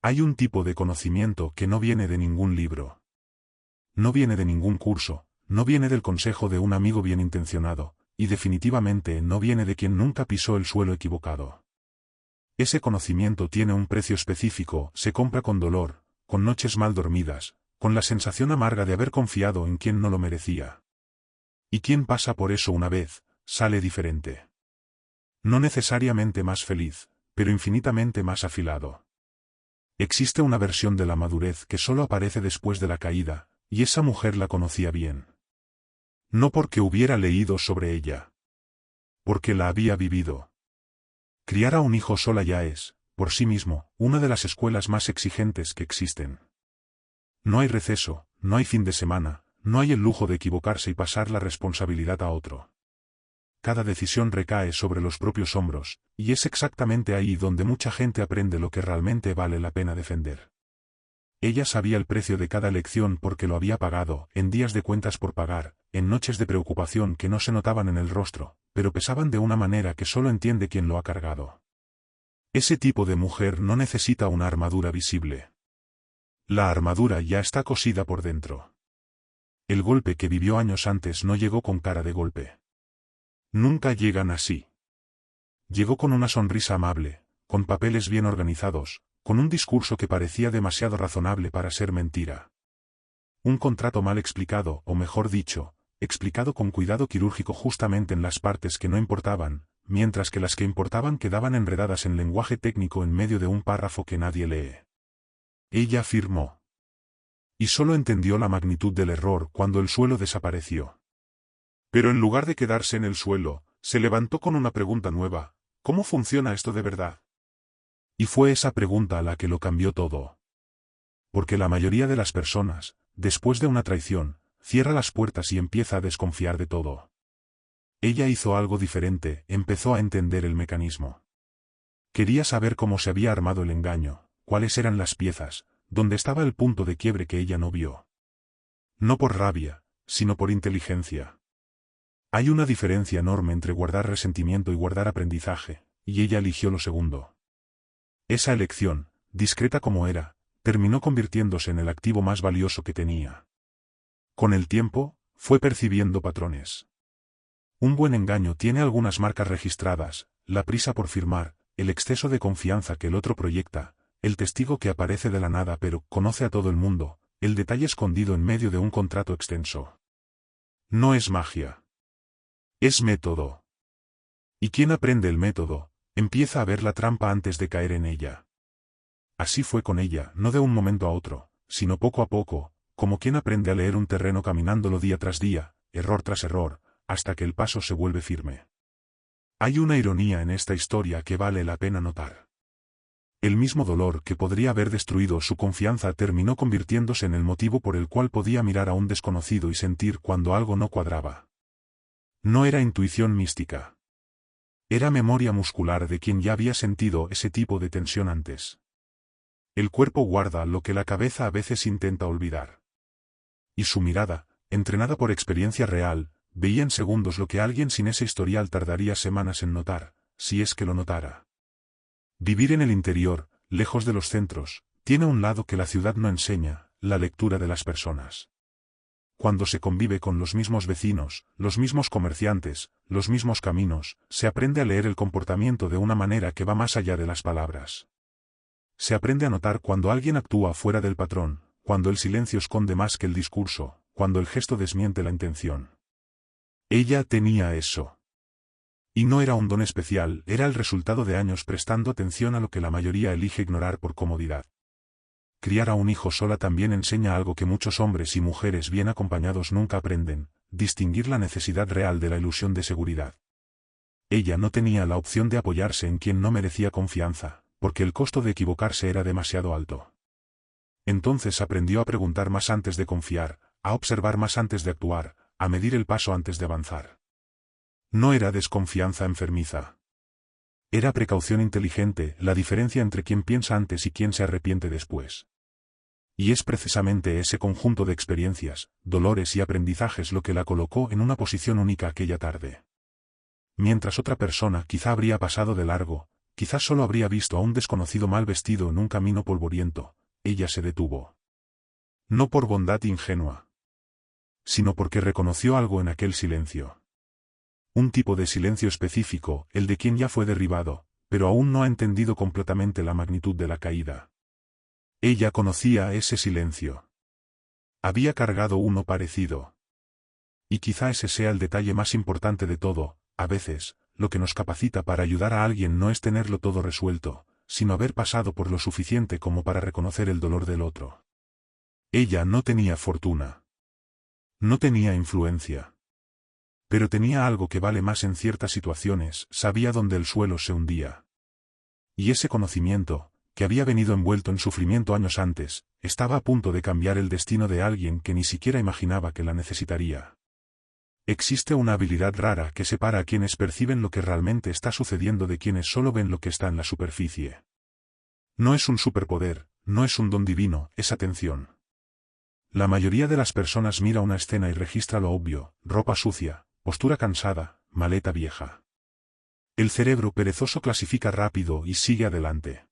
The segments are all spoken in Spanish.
Hay un tipo de conocimiento que no viene de ningún libro. No viene de ningún curso, no viene del consejo de un amigo bien intencionado, y definitivamente no viene de quien nunca pisó el suelo equivocado. Ese conocimiento tiene un precio específico, se compra con dolor, con noches mal dormidas, con la sensación amarga de haber confiado en quien no lo merecía. Y quien pasa por eso una vez, sale diferente. No necesariamente más feliz, pero infinitamente más afilado. Existe una versión de la madurez que solo aparece después de la caída, y esa mujer la conocía bien. No porque hubiera leído sobre ella. Porque la había vivido. Criar a un hijo sola ya es, por sí mismo, una de las escuelas más exigentes que existen. No hay receso, no hay fin de semana, no hay el lujo de equivocarse y pasar la responsabilidad a otro. Cada decisión recae sobre los propios hombros, y es exactamente ahí donde mucha gente aprende lo que realmente vale la pena defender. Ella sabía el precio de cada lección porque lo había pagado, en días de cuentas por pagar, en noches de preocupación que no se notaban en el rostro, pero pesaban de una manera que solo entiende quien lo ha cargado. Ese tipo de mujer no necesita una armadura visible. La armadura ya está cosida por dentro. El golpe que vivió años antes no llegó con cara de golpe. Nunca llegan así. Llegó con una sonrisa amable, con papeles bien organizados, con un discurso que parecía demasiado razonable para ser mentira. Un contrato mal explicado, o mejor dicho, explicado con cuidado quirúrgico justamente en las partes que no importaban, mientras que las que importaban quedaban enredadas en lenguaje técnico en medio de un párrafo que nadie lee. Ella firmó. Y solo entendió la magnitud del error cuando el suelo desapareció. Pero en lugar de quedarse en el suelo, se levantó con una pregunta nueva: ¿cómo funciona esto de verdad? Y fue esa pregunta la que lo cambió todo. Porque la mayoría de las personas, después de una traición, cierra las puertas y empieza a desconfiar de todo. Ella hizo algo diferente, empezó a entender el mecanismo. Quería saber cómo se había armado el engaño, cuáles eran las piezas, dónde estaba el punto de quiebre que ella no vio. No por rabia, sino por inteligencia. Hay una diferencia enorme entre guardar resentimiento y guardar aprendizaje, y ella eligió lo segundo. Esa elección, discreta como era, terminó convirtiéndose en el activo más valioso que tenía. Con el tiempo, fue percibiendo patrones. Un buen engaño tiene algunas marcas registradas: la prisa por firmar, el exceso de confianza que el otro proyecta, el testigo que aparece de la nada pero conoce a todo el mundo, el detalle escondido en medio de un contrato extenso. No es magia. Es método. Y quien aprende el método, empieza a ver la trampa antes de caer en ella. Así fue con ella, no de un momento a otro, sino poco a poco, como quien aprende a leer un terreno caminándolo día tras día, error tras error, hasta que el paso se vuelve firme. Hay una ironía en esta historia que vale la pena notar. El mismo dolor que podría haber destruido su confianza terminó convirtiéndose en el motivo por el cual podía mirar a un desconocido y sentir cuando algo no cuadraba. No era intuición mística. Era memoria muscular de quien ya había sentido ese tipo de tensión antes. El cuerpo guarda lo que la cabeza a veces intenta olvidar. Y su mirada, entrenada por experiencia real, veía en segundos lo que alguien sin ese historial tardaría semanas en notar, si es que lo notara. Vivir en el interior, lejos de los centros, tiene un lado que la ciudad no enseña: la lectura de las personas. Cuando se convive con los mismos vecinos, los mismos comerciantes, los mismos caminos, se aprende a leer el comportamiento de una manera que va más allá de las palabras. Se aprende a notar cuando alguien actúa fuera del patrón, cuando el silencio esconde más que el discurso, cuando el gesto desmiente la intención. Ella tenía eso. Y no era un don especial, era el resultado de años prestando atención a lo que la mayoría elige ignorar por comodidad. Criar a un hijo sola también enseña algo que muchos hombres y mujeres bien acompañados nunca aprenden: distinguir la necesidad real de la ilusión de seguridad. Ella no tenía la opción de apoyarse en quien no merecía confianza, porque el costo de equivocarse era demasiado alto. Entonces aprendió a preguntar más antes de confiar, a observar más antes de actuar, a medir el paso antes de avanzar. No era desconfianza enfermiza. Era precaución inteligente, la diferencia entre quien piensa antes y quien se arrepiente después. Y es precisamente ese conjunto de experiencias, dolores y aprendizajes lo que la colocó en una posición única aquella tarde. Mientras otra persona quizá habría pasado de largo, quizás solo habría visto a un desconocido mal vestido en un camino polvoriento. Ella se detuvo. No por bondad ingenua, sino porque reconoció algo en aquel silencio. Un tipo de silencio específico, el de quien ya fue derribado, pero aún no ha entendido completamente la magnitud de la caída. Ella conocía ese silencio. Había cargado uno parecido. Y quizá ese sea el detalle más importante de todo. A veces, lo que nos capacita para ayudar a alguien no es tenerlo todo resuelto, sino haber pasado por lo suficiente como para reconocer el dolor del otro. Ella no tenía fortuna. No tenía influencia. Pero tenía algo que vale más en ciertas situaciones, sabía dónde el suelo se hundía. Y ese conocimiento, que había venido envuelto en sufrimiento años antes, estaba a punto de cambiar el destino de alguien que ni siquiera imaginaba que la necesitaría. Existe una habilidad rara que separa a quienes perciben lo que realmente está sucediendo de quienes solo ven lo que está en la superficie. No es un superpoder, no es un don divino, es atención. La mayoría de las personas mira una escena y registra lo obvio: ropa sucia, postura cansada, maleta vieja. El cerebro perezoso clasifica rápido y sigue adelante.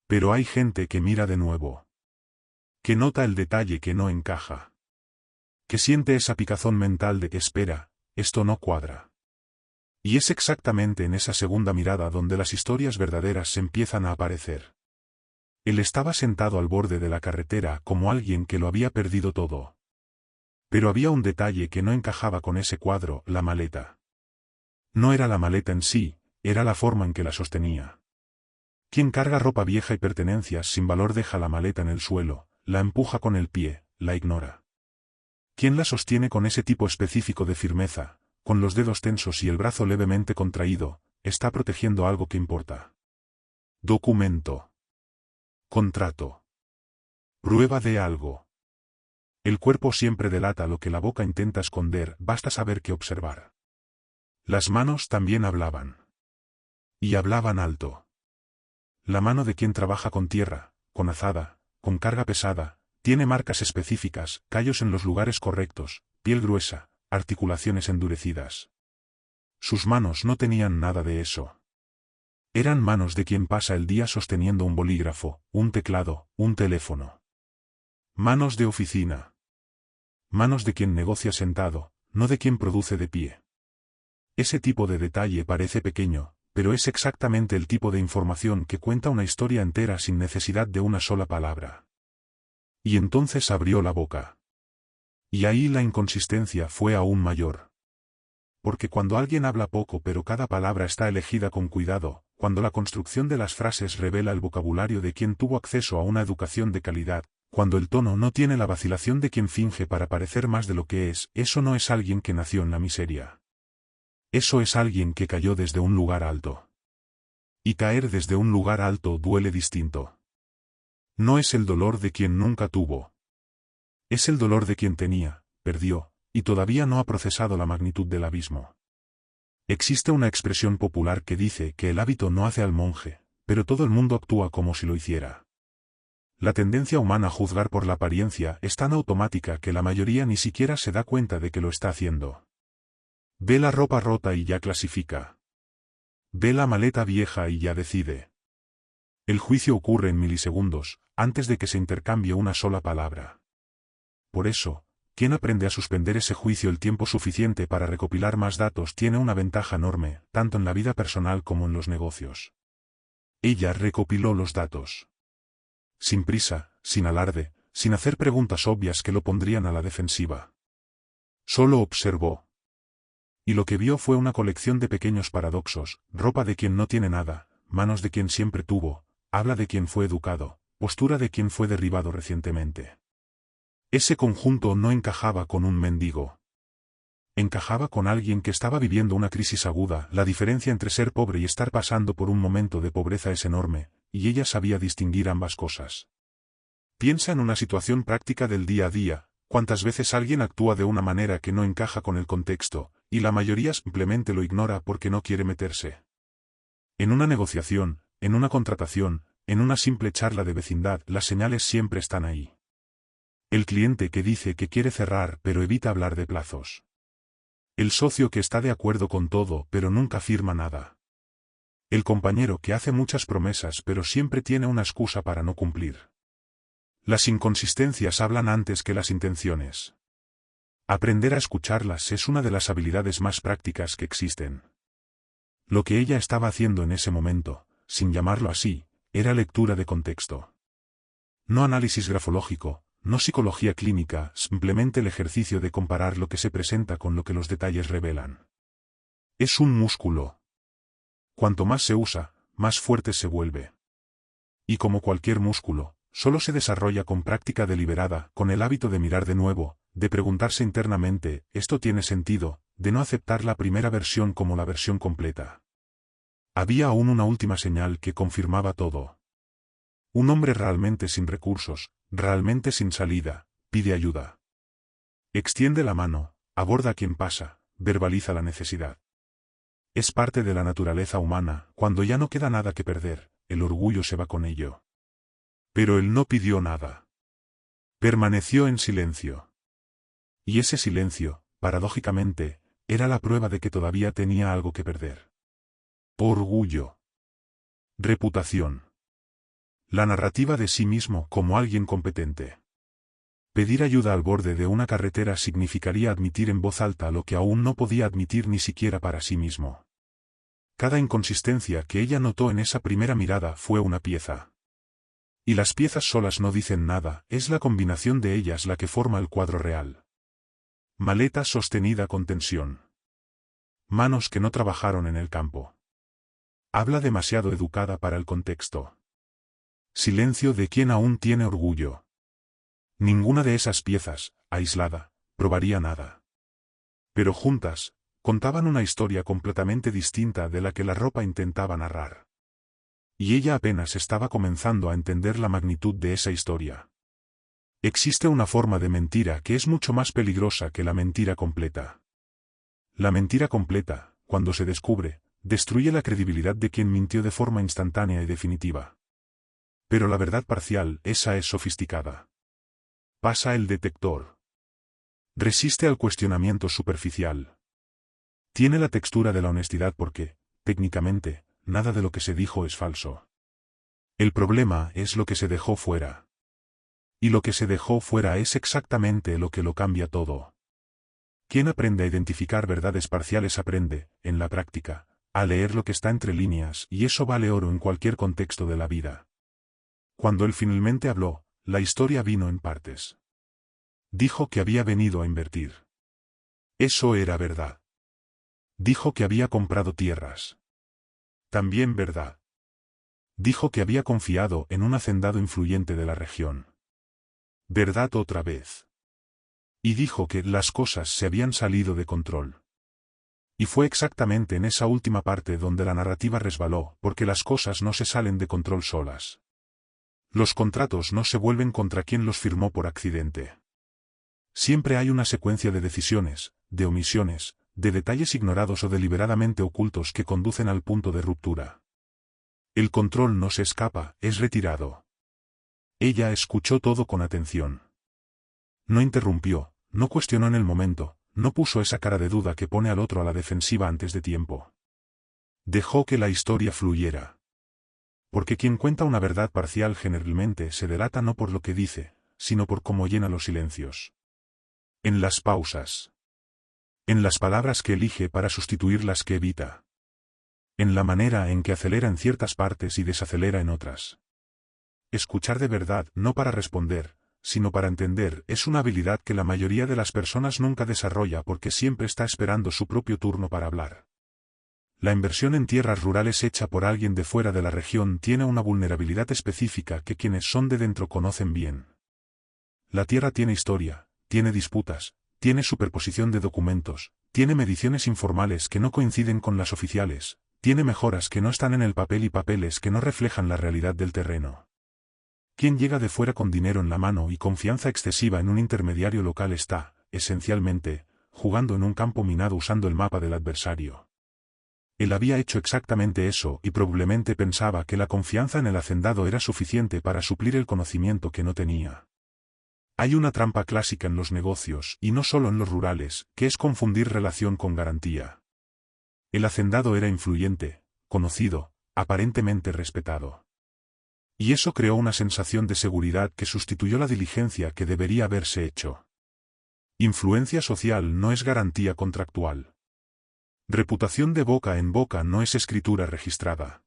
Pero hay gente que mira de nuevo. Que nota el detalle que no encaja. Que siente esa picazón mental de que espera, esto no cuadra. Y es exactamente en esa segunda mirada donde las historias verdaderas se empiezan a aparecer. Él estaba sentado al borde de la carretera como alguien que lo había perdido todo. Pero había un detalle que no encajaba con ese cuadro: la maleta. No era la maleta en sí, era la forma en que la sostenía. Quien carga ropa vieja y pertenencias sin valor deja la maleta en el suelo, la empuja con el pie, la ignora. Quien la sostiene con ese tipo específico de firmeza, con los dedos tensos y el brazo levemente contraído, está protegiendo algo que importa. Documento. Contrato. Prueba de algo. El cuerpo siempre delata lo que la boca intenta esconder, basta saber qué observar. Las manos también hablaban. Y hablaban alto. La mano de quien trabaja con tierra, con azada, con carga pesada, tiene marcas específicas, callos en los lugares correctos, piel gruesa, articulaciones endurecidas. Sus manos no tenían nada de eso. Eran manos de quien pasa el día sosteniendo un bolígrafo, un teclado, un teléfono. Manos de oficina. Manos de quien negocia sentado, no de quien produce de pie. Ese tipo de detalle parece pequeño, pero es exactamente el tipo de información que cuenta una historia entera sin necesidad de una sola palabra. Y entonces abrió la boca. Y ahí la inconsistencia fue aún mayor. Porque cuando alguien habla poco pero cada palabra está elegida con cuidado, cuando la construcción de las frases revela el vocabulario de quien tuvo acceso a una educación de calidad, cuando el tono no tiene la vacilación de quien finge para parecer más de lo que es, eso no es alguien que nació en la miseria. Eso es alguien que cayó desde un lugar alto. Y caer desde un lugar alto duele distinto. No es el dolor de quien nunca tuvo. Es el dolor de quien tenía, perdió, y todavía no ha procesado la magnitud del abismo. Existe una expresión popular que dice que el hábito no hace al monje, pero todo el mundo actúa como si lo hiciera. La tendencia humana a juzgar por la apariencia es tan automática que la mayoría ni siquiera se da cuenta de que lo está haciendo. Ve la ropa rota y ya clasifica. Ve la maleta vieja y ya decide. El juicio ocurre en milisegundos, antes de que se intercambie una sola palabra. Por eso, quien aprende a suspender ese juicio el tiempo suficiente para recopilar más datos tiene una ventaja enorme, tanto en la vida personal como en los negocios. Ella recopiló los datos. Sin prisa, sin alarde, sin hacer preguntas obvias que lo pondrían a la defensiva. Solo observó. Y lo que vio fue una colección de pequeños paradoxos: ropa de quien no tiene nada, manos de quien siempre tuvo, habla de quien fue educado, postura de quien fue derribado recientemente. Ese conjunto no encajaba con un mendigo. Encajaba con alguien que estaba viviendo una crisis aguda. La diferencia entre ser pobre y estar pasando por un momento de pobreza es enorme, y ella sabía distinguir ambas cosas. Piensa en una situación práctica del día a día: cuántas veces alguien actúa de una manera que no encaja con el contexto, y la mayoría simplemente lo ignora porque no quiere meterse. En una negociación, en una contratación, en una simple charla de vecindad, las señales siempre están ahí. El cliente que dice que quiere cerrar pero evita hablar de plazos. El socio que está de acuerdo con todo pero nunca firma nada. El compañero que hace muchas promesas pero siempre tiene una excusa para no cumplir. Las inconsistencias hablan antes que las intenciones. Aprender a escucharlas es una de las habilidades más prácticas que existen. Lo que ella estaba haciendo en ese momento, sin llamarlo así, era lectura de contexto. No análisis grafológico, no psicología clínica, simplemente el ejercicio de comparar lo que se presenta con lo que los detalles revelan. Es un músculo. Cuanto más se usa, más fuerte se vuelve. Y como cualquier músculo, solo se desarrolla con práctica deliberada, con el hábito de mirar de nuevo, de preguntarse internamente, ¿esto tiene sentido?, de no aceptar la primera versión como la versión completa. Había aún una última señal que confirmaba todo. Un hombre realmente sin recursos, realmente sin salida, pide ayuda. Extiende la mano, aborda a quien pasa, verbaliza la necesidad. Es parte de la naturaleza humana, cuando ya no queda nada que perder, el orgullo se va con ello. Pero él no pidió nada. Permaneció en silencio. Y ese silencio, paradójicamente, era la prueba de que todavía tenía algo que perder. Orgullo. Reputación. La narrativa de sí mismo como alguien competente. Pedir ayuda al borde de una carretera significaría admitir en voz alta lo que aún no podía admitir ni siquiera para sí mismo. Cada inconsistencia que ella notó en esa primera mirada fue una pieza. Y las piezas solas no dicen nada, es la combinación de ellas la que forma el cuadro real. Maleta sostenida con tensión. Manos que no trabajaron en el campo. Habla demasiado educada para el contexto. Silencio de quien aún tiene orgullo. Ninguna de esas piezas, aislada, probaría nada. Pero juntas, contaban una historia completamente distinta de la que la ropa intentaba narrar. Y ella apenas estaba comenzando a entender la magnitud de esa historia. Existe una forma de mentira que es mucho más peligrosa que la mentira completa. La mentira completa, cuando se descubre, destruye la credibilidad de quien mintió de forma instantánea y definitiva. Pero la verdad parcial, esa es sofisticada. Pasa el detector. Resiste al cuestionamiento superficial. Tiene la textura de la honestidad porque, técnicamente, nada de lo que se dijo es falso. El problema es lo que se dejó fuera. Y lo que se dejó fuera es exactamente lo que lo cambia todo. Quien aprende a identificar verdades parciales aprende, en la práctica, a leer lo que está entre líneas y eso vale oro en cualquier contexto de la vida. Cuando él finalmente habló, la historia vino en partes. Dijo que había venido a invertir. Eso era verdad. Dijo que había comprado tierras. También verdad. Dijo que había confiado en un hacendado influyente de la región. Verdad otra vez. Y dijo que las cosas se habían salido de control. Y fue exactamente en esa última parte donde la narrativa resbaló, porque las cosas no se salen de control solas. Los contratos no se vuelven contra quien los firmó por accidente. Siempre hay una secuencia de decisiones, de omisiones, de detalles ignorados o deliberadamente ocultos que conducen al punto de ruptura. El control no se escapa, es retirado. Ella escuchó todo con atención. No interrumpió, no cuestionó en el momento, no puso esa cara de duda que pone al otro a la defensiva antes de tiempo. Dejó que la historia fluyera. Porque quien cuenta una verdad parcial generalmente se delata no por lo que dice, sino por cómo llena los silencios. En las pausas. En las palabras que elige para sustituir las que evita. En la manera en que acelera en ciertas partes y desacelera en otras. Escuchar de verdad, no para responder, sino para entender, es una habilidad que la mayoría de las personas nunca desarrolla porque siempre está esperando su propio turno para hablar. La inversión en tierras rurales hecha por alguien de fuera de la región tiene una vulnerabilidad específica que quienes son de dentro conocen bien. La tierra tiene historia, tiene disputas, tiene superposición de documentos, tiene mediciones informales que no coinciden con las oficiales, tiene mejoras que no están en el papel y papeles que no reflejan la realidad del terreno. Quien llega de fuera con dinero en la mano y confianza excesiva en un intermediario local está, esencialmente, jugando en un campo minado usando el mapa del adversario. Él había hecho exactamente eso y probablemente pensaba que la confianza en el hacendado era suficiente para suplir el conocimiento que no tenía. Hay una trampa clásica en los negocios, y no solo en los rurales, que es confundir relación con garantía. El hacendado era influyente, conocido, aparentemente respetado. Y eso creó una sensación de seguridad que sustituyó la diligencia que debería haberse hecho. Influencia social no es garantía contractual. Reputación de boca en boca no es escritura registrada.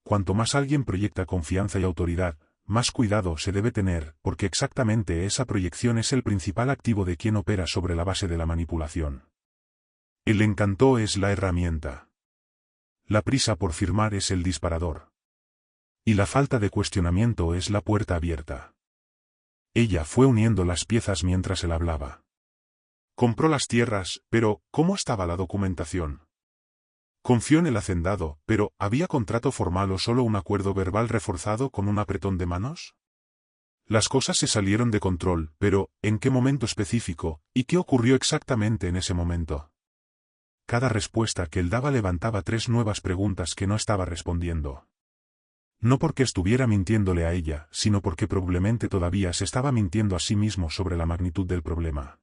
Cuanto más alguien proyecta confianza y autoridad, más cuidado se debe tener, porque exactamente esa proyección es el principal activo de quien opera sobre la base de la manipulación. El encanto es la herramienta. La prisa por firmar es el disparador. Y la falta de cuestionamiento es la puerta abierta. Ella fue uniendo las piezas mientras él hablaba. Compró las tierras, pero ¿cómo estaba la documentación? Confió en el hacendado, pero ¿había contrato formal o solo un acuerdo verbal reforzado con un apretón de manos? Las cosas se salieron de control, pero ¿en qué momento específico, y qué ocurrió exactamente en ese momento? Cada respuesta que él daba levantaba 3 nuevas preguntas que no estaba respondiendo. No porque estuviera mintiéndole a ella, sino porque probablemente todavía se estaba mintiendo a sí mismo sobre la magnitud del problema.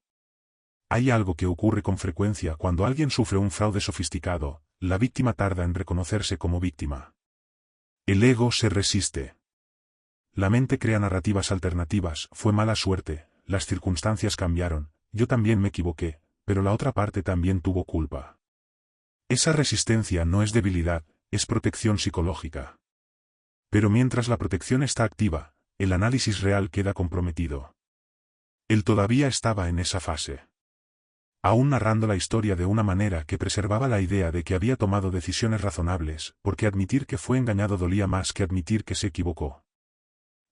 Hay algo que ocurre con frecuencia cuando alguien sufre un fraude sofisticado, la víctima tarda en reconocerse como víctima. El ego se resiste. La mente crea narrativas alternativas, fue mala suerte, las circunstancias cambiaron, yo también me equivoqué, pero la otra parte también tuvo culpa. Esa resistencia no es debilidad, es protección psicológica. Pero mientras la protección está activa, el análisis real queda comprometido. Él todavía estaba en esa fase. Aún narrando la historia de una manera que preservaba la idea de que había tomado decisiones razonables, porque admitir que fue engañado dolía más que admitir que se equivocó.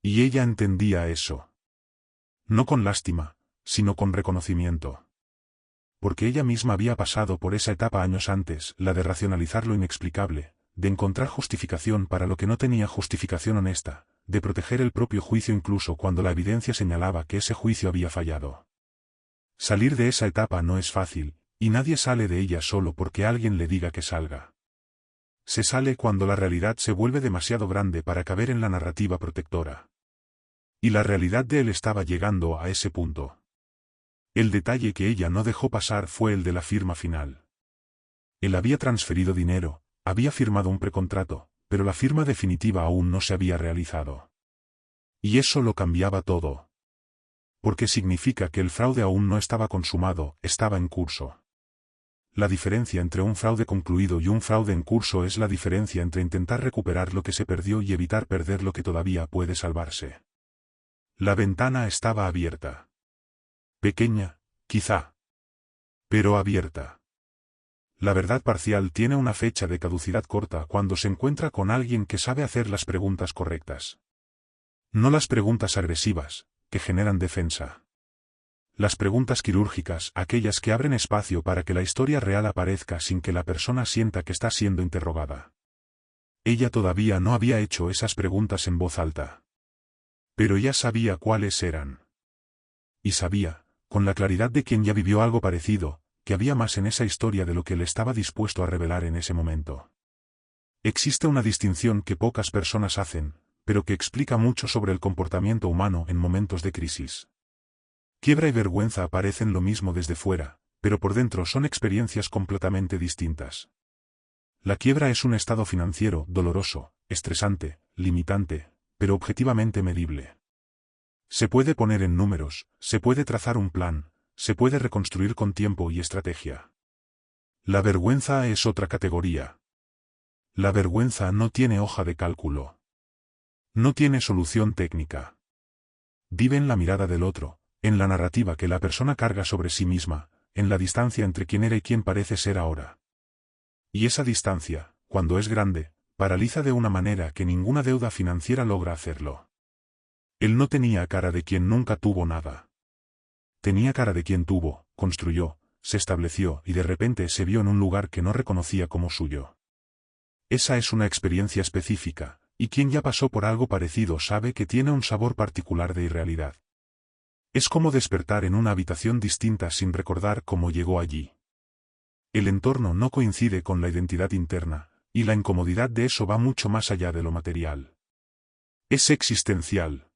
Y ella entendía eso. No con lástima, sino con reconocimiento. Porque ella misma había pasado por esa etapa años antes, la de racionalizar lo inexplicable, de encontrar justificación para lo que no tenía justificación honesta, de proteger el propio juicio incluso cuando la evidencia señalaba que ese juicio había fallado. Salir de esa etapa no es fácil, y nadie sale de ella solo porque alguien le diga que salga. Se sale cuando la realidad se vuelve demasiado grande para caber en la narrativa protectora. Y la realidad de él estaba llegando a ese punto. El detalle que ella no dejó pasar fue el de la firma final. Él había transferido dinero, había firmado un precontrato, pero la firma definitiva aún no se había realizado. Y eso lo cambiaba todo. Porque significa que el fraude aún no estaba consumado, estaba en curso. La diferencia entre un fraude concluido y un fraude en curso es la diferencia entre intentar recuperar lo que se perdió y evitar perder lo que todavía puede salvarse. La ventana estaba abierta. Pequeña, quizá. Pero abierta. La verdad parcial tiene una fecha de caducidad corta cuando se encuentra con alguien que sabe hacer las preguntas correctas. No las preguntas agresivas, que generan defensa. Las preguntas quirúrgicas, aquellas que abren espacio para que la historia real aparezca sin que la persona sienta que está siendo interrogada. Ella todavía no había hecho esas preguntas en voz alta. Pero ya sabía cuáles eran. Y sabía, con la claridad de quien ya vivió algo parecido, que había más en esa historia de lo que él estaba dispuesto a revelar en ese momento. Existe una distinción que pocas personas hacen, pero que explica mucho sobre el comportamiento humano en momentos de crisis. Quiebra y vergüenza aparecen lo mismo desde fuera, pero por dentro son experiencias completamente distintas. La quiebra es un estado financiero, doloroso, estresante, limitante, pero objetivamente medible. Se puede poner en números, se puede trazar un plan, se puede reconstruir con tiempo y estrategia. La vergüenza es otra categoría. La vergüenza no tiene hoja de cálculo. No tiene solución técnica. Vive en la mirada del otro, en la narrativa que la persona carga sobre sí misma, en la distancia entre quien era y quien parece ser ahora. Y esa distancia, cuando es grande, paraliza de una manera que ninguna deuda financiera logra hacerlo. Él no tenía cara de quien nunca tuvo nada. Tenía cara de quien tuvo, construyó, se estableció y de repente se vio en un lugar que no reconocía como suyo. Esa es una experiencia específica, y quien ya pasó por algo parecido sabe que tiene un sabor particular de irrealidad. Es como despertar en una habitación distinta sin recordar cómo llegó allí. El entorno no coincide con la identidad interna, y la incomodidad de eso va mucho más allá de lo material. Es existencial.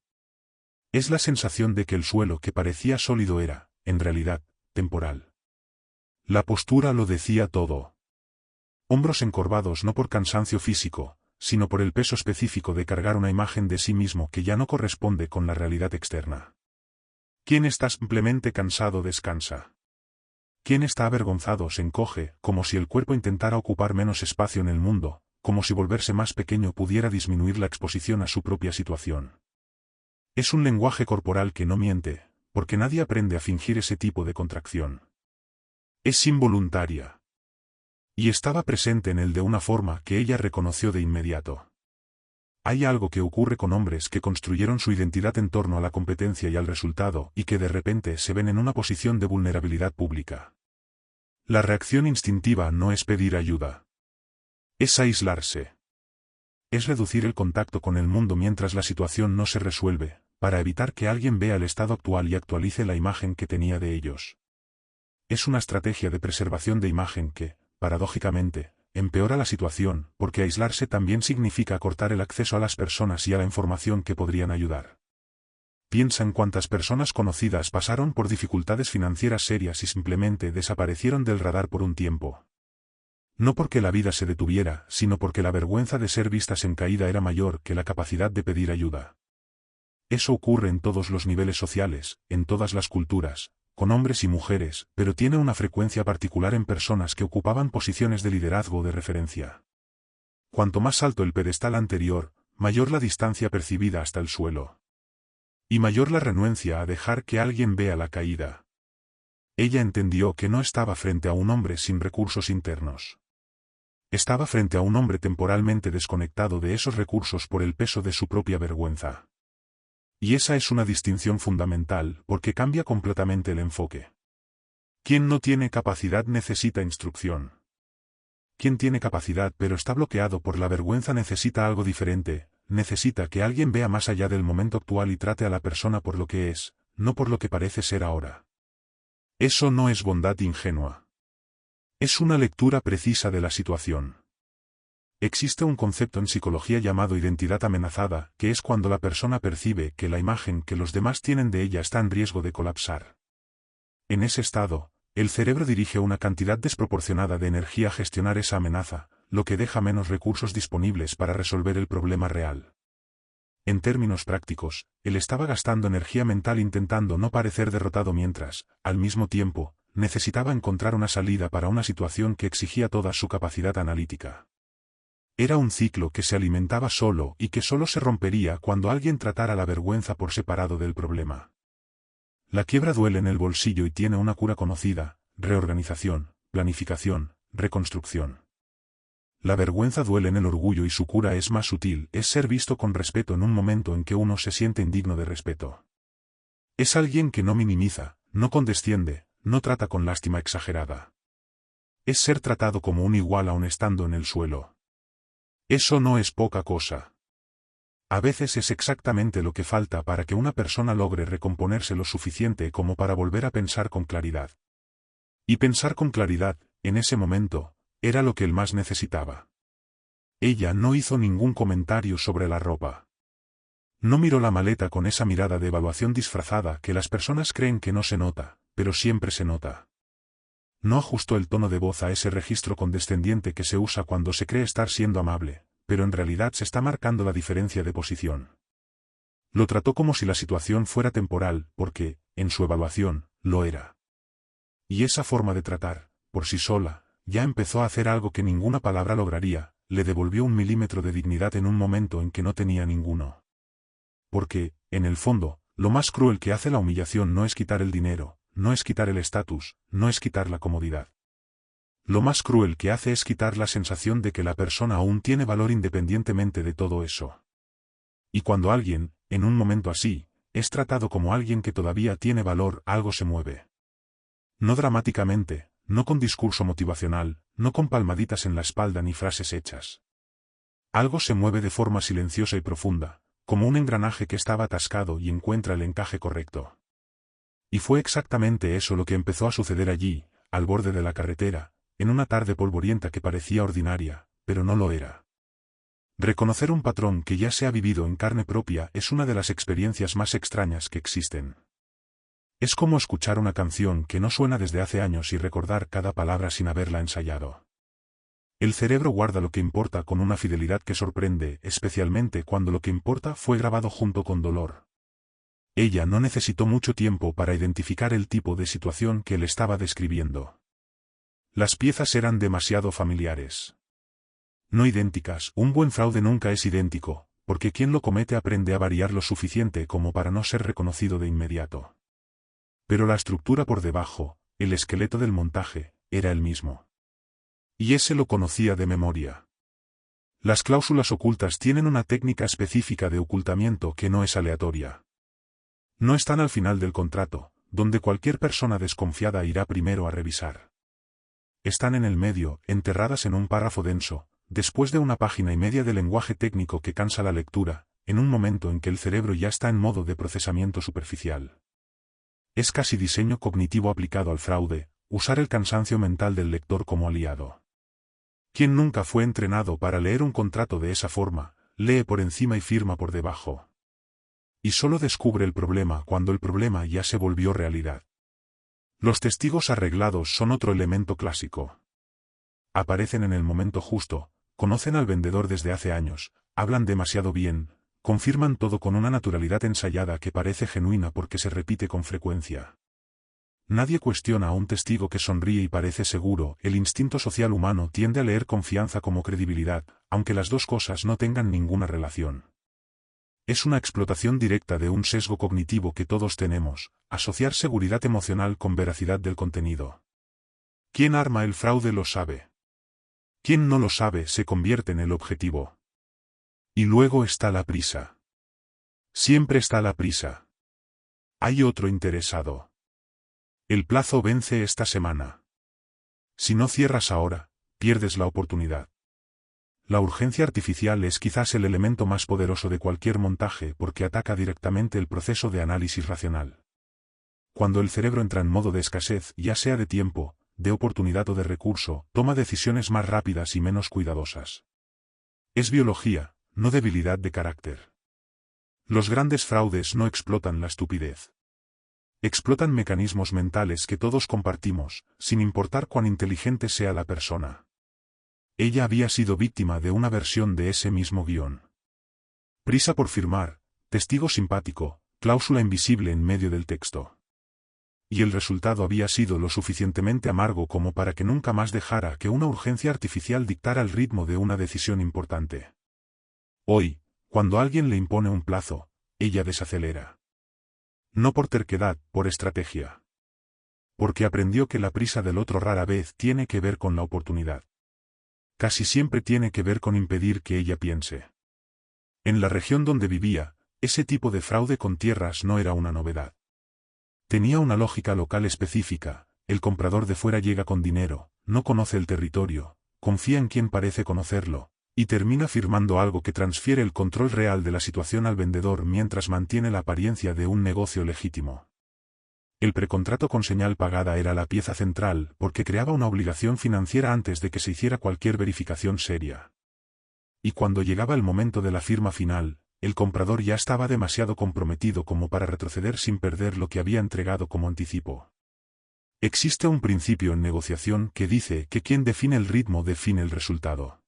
Es la sensación de que el suelo que parecía sólido era, en realidad, temporal. La postura lo decía todo. Hombros encorvados no por cansancio físico, sino por el peso específico de cargar una imagen de sí mismo que ya no corresponde con la realidad externa. Quien está simplemente cansado descansa. Quien está avergonzado se encoge, como si el cuerpo intentara ocupar menos espacio en el mundo, como si volverse más pequeño pudiera disminuir la exposición a su propia situación. Es un lenguaje corporal que no miente, porque nadie aprende a fingir ese tipo de contracción. Es involuntaria. Y estaba presente en él de una forma que ella reconoció de inmediato. Hay algo que ocurre con hombres que construyeron su identidad en torno a la competencia y al resultado y que de repente se ven en una posición de vulnerabilidad pública. La reacción instintiva no es pedir ayuda. Es aislarse. Es reducir el contacto con el mundo mientras la situación no se resuelve, para evitar que alguien vea el estado actual y actualice la imagen que tenía de ellos. Es una estrategia de preservación de imagen que, paradójicamente, empeora la situación, porque aislarse también significa cortar el acceso a las personas y a la información que podrían ayudar. Piensa en cuántas personas conocidas pasaron por dificultades financieras serias y simplemente desaparecieron del radar por un tiempo. No porque la vida se detuviera, sino porque la vergüenza de ser vistas en caída era mayor que la capacidad de pedir ayuda. Eso ocurre en todos los niveles sociales, en todas las culturas, con hombres y mujeres, pero tiene una frecuencia particular en personas que ocupaban posiciones de liderazgo o de referencia. Cuanto más alto el pedestal anterior, mayor la distancia percibida hasta el suelo. Y mayor la renuencia a dejar que alguien vea la caída. Ella entendió que no estaba frente a un hombre sin recursos internos. Estaba frente a un hombre temporalmente desconectado de esos recursos por el peso de su propia vergüenza. Y esa es una distinción fundamental, porque cambia completamente el enfoque. Quien no tiene capacidad necesita instrucción. Quien tiene capacidad pero está bloqueado por la vergüenza necesita algo diferente, necesita que alguien vea más allá del momento actual y trate a la persona por lo que es, no por lo que parece ser ahora. Eso no es bondad ingenua. Es una lectura precisa de la situación. Existe un concepto en psicología llamado identidad amenazada, que es cuando la persona percibe que la imagen que los demás tienen de ella está en riesgo de colapsar. En ese estado, el cerebro dirige una cantidad desproporcionada de energía a gestionar esa amenaza, lo que deja menos recursos disponibles para resolver el problema real. En términos prácticos, él estaba gastando energía mental intentando no parecer derrotado mientras, al mismo tiempo, necesitaba encontrar una salida para una situación que exigía toda su capacidad analítica. Era un ciclo que se alimentaba solo y que solo se rompería cuando alguien tratara la vergüenza por separado del problema. La quiebra duele en el bolsillo y tiene una cura conocida: reorganización, planificación, reconstrucción. La vergüenza duele en el orgullo y su cura es más sutil, es ser visto con respeto en un momento en que uno se siente indigno de respeto. Es alguien que no minimiza, no condesciende, no trata con lástima exagerada. Es ser tratado como un igual aun estando en el suelo. Eso no es poca cosa. A veces es exactamente lo que falta para que una persona logre recomponerse lo suficiente como para volver a pensar con claridad. Y pensar con claridad, en ese momento, era lo que él más necesitaba. Ella no hizo ningún comentario sobre la ropa. No miró la maleta con esa mirada de evaluación disfrazada que las personas creen que no se nota, pero siempre se nota. No ajustó el tono de voz a ese registro condescendiente que se usa cuando se cree estar siendo amable, pero en realidad se está marcando la diferencia de posición. Lo trató como si la situación fuera temporal, porque, en su evaluación, lo era. Y esa forma de tratar, por sí sola, ya empezó a hacer algo que ninguna palabra lograría: le devolvió 1 milímetro de dignidad en un momento en que no tenía ninguno. Porque, en el fondo, lo más cruel que hace la humillación no es quitar el dinero, no es quitar el estatus, no es quitar la comodidad. Lo más cruel que hace es quitar la sensación de que la persona aún tiene valor independientemente de todo eso. Y cuando alguien, en un momento así, es tratado como alguien que todavía tiene valor, algo se mueve. No dramáticamente, no con discurso motivacional, no con palmaditas en la espalda ni frases hechas. Algo se mueve de forma silenciosa y profunda, como un engranaje que estaba atascado y encuentra el encaje correcto. Y fue exactamente eso lo que empezó a suceder allí, al borde de la carretera, en una tarde polvorienta que parecía ordinaria, pero no lo era. Reconocer un patrón que ya se ha vivido en carne propia es una de las experiencias más extrañas que existen. Es como escuchar una canción que no suena desde hace años y recordar cada palabra sin haberla ensayado. El cerebro guarda lo que importa con una fidelidad que sorprende, especialmente cuando lo que importa fue grabado junto con dolor. Ella no necesitó mucho tiempo para identificar el tipo de situación que él estaba describiendo. Las piezas eran demasiado familiares. No idénticas, un buen fraude nunca es idéntico, porque quien lo comete aprende a variar lo suficiente como para no ser reconocido de inmediato. Pero la estructura por debajo, el esqueleto del montaje, era el mismo. Y ese lo conocía de memoria. Las cláusulas ocultas tienen una técnica específica de ocultamiento que no es aleatoria. No están al final del contrato, donde cualquier persona desconfiada irá primero a revisar. Están en el medio, enterradas en un párrafo denso, después de una página y media de lenguaje técnico que cansa la lectura, en un momento en que el cerebro ya está en modo de procesamiento superficial. Es casi diseño cognitivo aplicado al fraude, usar el cansancio mental del lector como aliado. Quien nunca fue entrenado para leer un contrato de esa forma, lee por encima y firma por debajo. Y solo descubre el problema cuando el problema ya se volvió realidad. Los testigos arreglados son otro elemento clásico. Aparecen en el momento justo, conocen al vendedor desde hace años, hablan demasiado bien, confirman todo con una naturalidad ensayada que parece genuina porque se repite con frecuencia. Nadie cuestiona a un testigo que sonríe y parece seguro. El instinto social humano tiende a leer confianza como credibilidad, aunque las dos cosas no tengan ninguna relación. Es una explotación directa de un sesgo cognitivo que todos tenemos, asociar seguridad emocional con veracidad del contenido. Quien arma el fraude lo sabe. Quien no lo sabe se convierte en el objetivo. Y luego está la prisa. Siempre está la prisa. Hay otro interesado. El plazo vence esta semana. Si no cierras ahora, pierdes la oportunidad. La urgencia artificial es quizás el elemento más poderoso de cualquier montaje porque ataca directamente el proceso de análisis racional. Cuando el cerebro entra en modo de escasez, ya sea de tiempo, de oportunidad o de recurso, toma decisiones más rápidas y menos cuidadosas. Es biología, no debilidad de carácter. Los grandes fraudes no explotan la estupidez. Explotan mecanismos mentales que todos compartimos, sin importar cuán inteligente sea la persona. Ella había sido víctima de una versión de ese mismo guión. Prisa por firmar, testigo simpático, cláusula invisible en medio del texto. Y el resultado había sido lo suficientemente amargo como para que nunca más dejara que una urgencia artificial dictara el ritmo de una decisión importante. Hoy, cuando alguien le impone un plazo, ella desacelera. No por terquedad, por estrategia. Porque aprendió que la prisa del otro rara vez tiene que ver con la oportunidad. Casi siempre tiene que ver con impedir que ella piense. En la región donde vivía, ese tipo de fraude con tierras no era una novedad. Tenía una lógica local específica: el comprador de fuera llega con dinero, no conoce el territorio, confía en quien parece conocerlo, y termina firmando algo que transfiere el control real de la situación al vendedor mientras mantiene la apariencia de un negocio legítimo. El precontrato con señal pagada era la pieza central porque creaba una obligación financiera antes de que se hiciera cualquier verificación seria. Y cuando llegaba el momento de la firma final, el comprador ya estaba demasiado comprometido como para retroceder sin perder lo que había entregado como anticipo. Existe un principio en negociación que dice que quien define el ritmo define el resultado.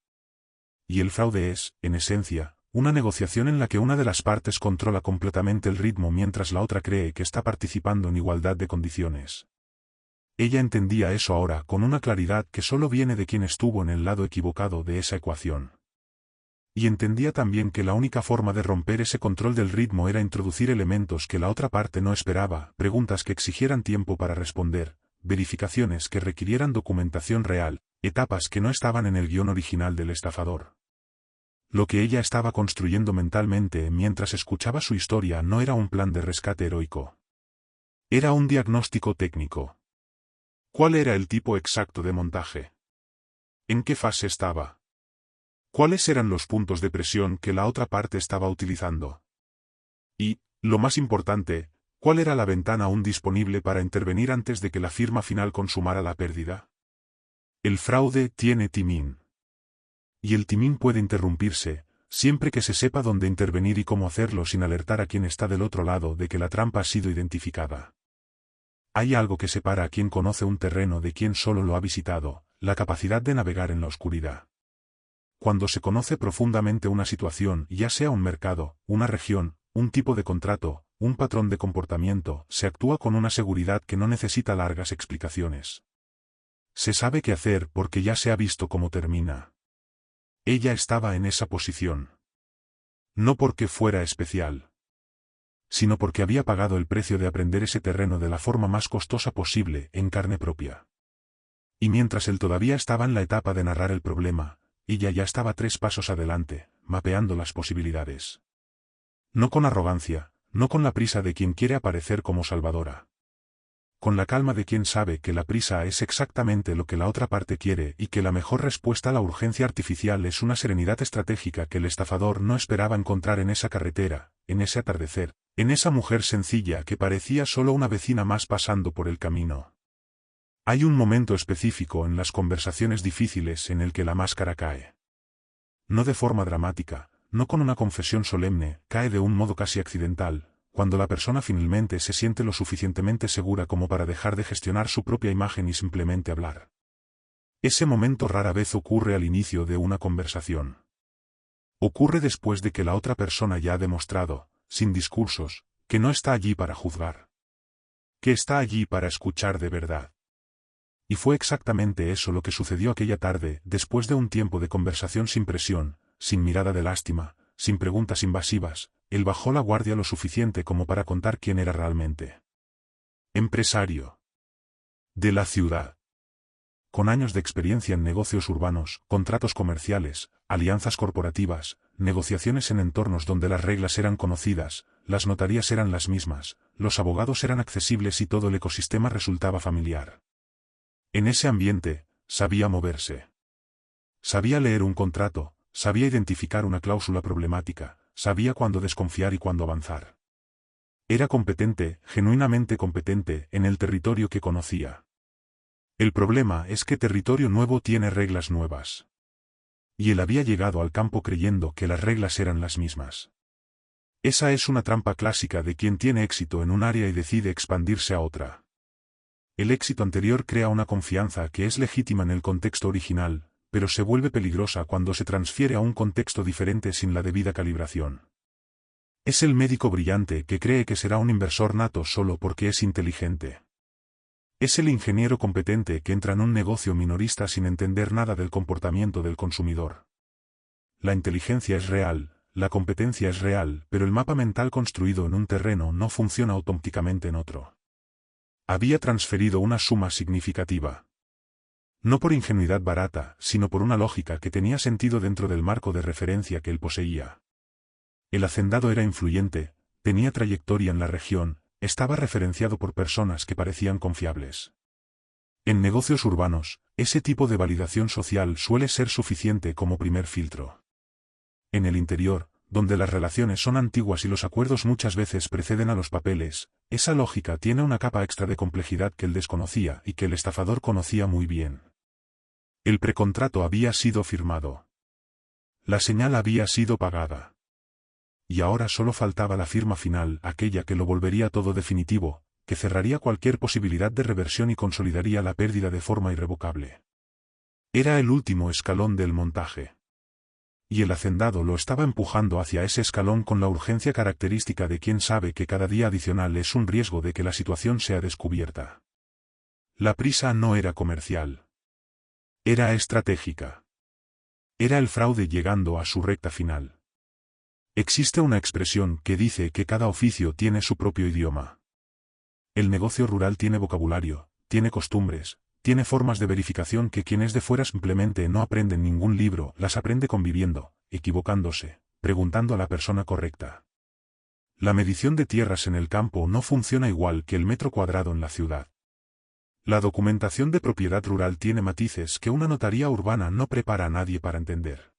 Y el fraude es, en esencia, una negociación en la que una de las partes controla completamente el ritmo mientras la otra cree que está participando en igualdad de condiciones. Ella entendía eso ahora con una claridad que solo viene de quien estuvo en el lado equivocado de esa ecuación. Y entendía también que la única forma de romper ese control del ritmo era introducir elementos que la otra parte no esperaba, preguntas que exigieran tiempo para responder, verificaciones que requirieran documentación real, etapas que no estaban en el guión original del estafador. Lo que ella estaba construyendo mentalmente mientras escuchaba su historia no era un plan de rescate heroico. Era un diagnóstico técnico. ¿Cuál era el tipo exacto de montaje? ¿En qué fase estaba? ¿Cuáles eran los puntos de presión que la otra parte estaba utilizando? Y, lo más importante, ¿cuál era la ventana aún disponible para intervenir antes de que la firma final consumara la pérdida? El fraude tiene timing. Y el timing puede interrumpirse, siempre que se sepa dónde intervenir y cómo hacerlo sin alertar a quien está del otro lado de que la trampa ha sido identificada. Hay algo que separa a quien conoce un terreno de quien solo lo ha visitado: la capacidad de navegar en la oscuridad. Cuando se conoce profundamente una situación, ya sea un mercado, una región, un tipo de contrato, un patrón de comportamiento, se actúa con una seguridad que no necesita largas explicaciones. Se sabe qué hacer porque ya se ha visto cómo termina. Ella estaba en esa posición. No porque fuera especial, sino porque había pagado el precio de aprender ese terreno de la forma más costosa posible, en carne propia. Y mientras él todavía estaba en la etapa de narrar el problema, ella ya estaba 3 pasos adelante, mapeando las posibilidades. No con arrogancia, no con la prisa de quien quiere aparecer como salvadora. Con la calma de quien sabe que la prisa es exactamente lo que la otra parte quiere y que la mejor respuesta a la urgencia artificial es una serenidad estratégica que el estafador no esperaba encontrar en esa carretera, en ese atardecer, en esa mujer sencilla que parecía solo una vecina más pasando por el camino. Hay un momento específico en las conversaciones difíciles en el que la máscara cae. No de forma dramática, no con una confesión solemne, cae de un modo casi accidental, cuando la persona finalmente se siente lo suficientemente segura como para dejar de gestionar su propia imagen y simplemente hablar. Ese momento rara vez ocurre al inicio de una conversación. Ocurre después de que la otra persona ya ha demostrado, sin discursos, que no está allí para juzgar. Que está allí para escuchar de verdad. Y fue exactamente eso lo que sucedió aquella tarde, después de un tiempo de conversación sin presión, sin mirada de lástima, sin preguntas invasivas. Él bajó la guardia lo suficiente como para contar quién era realmente. Empresario. De la ciudad. Con años de experiencia en negocios urbanos, contratos comerciales, alianzas corporativas, negociaciones en entornos donde las reglas eran conocidas, las notarías eran las mismas, los abogados eran accesibles y todo el ecosistema resultaba familiar. En ese ambiente, sabía moverse. Sabía leer un contrato, sabía identificar una cláusula problemática, sabía cuándo desconfiar y cuándo avanzar. Era competente, genuinamente competente, en el territorio que conocía. El problema es que territorio nuevo tiene reglas nuevas. Y él había llegado al campo creyendo que las reglas eran las mismas. Esa es una trampa clásica de quien tiene éxito en un área y decide expandirse a otra. El éxito anterior crea una confianza que es legítima en el contexto original, pero se vuelve peligrosa cuando se transfiere a un contexto diferente sin la debida calibración. Es el médico brillante que cree que será un inversor nato solo porque es inteligente. Es el ingeniero competente que entra en un negocio minorista sin entender nada del comportamiento del consumidor. La inteligencia es real, la competencia es real, pero el mapa mental construido en un terreno no funciona automáticamente en otro. Había transferido una suma significativa. No por ingenuidad barata, sino por una lógica que tenía sentido dentro del marco de referencia que él poseía. El hacendado era influyente, tenía trayectoria en la región, estaba referenciado por personas que parecían confiables. En negocios urbanos, ese tipo de validación social suele ser suficiente como primer filtro. En el interior, donde las relaciones son antiguas y los acuerdos muchas veces preceden a los papeles, esa lógica tiene una capa extra de complejidad que él desconocía y que el estafador conocía muy bien. El precontrato había sido firmado. La señal había sido pagada. Y ahora solo faltaba la firma final, aquella que lo volvería todo definitivo, que cerraría cualquier posibilidad de reversión y consolidaría la pérdida de forma irrevocable. Era el último escalón del montaje. Y el hacendado lo estaba empujando hacia ese escalón con la urgencia característica de quien sabe que cada día adicional es un riesgo de que la situación sea descubierta. La prisa no era comercial. Era estratégica. Era el fraude llegando a su recta final. Existe una expresión que dice que cada oficio tiene su propio idioma. El negocio rural tiene vocabulario, tiene costumbres, tiene formas de verificación que quien es de fuera simplemente no aprende en ningún libro, las aprende conviviendo, equivocándose, preguntando a la persona correcta. La medición de tierras en el campo no funciona igual que el metro cuadrado en la ciudad. La documentación de propiedad rural tiene matices que una notaría urbana no prepara a nadie para entender.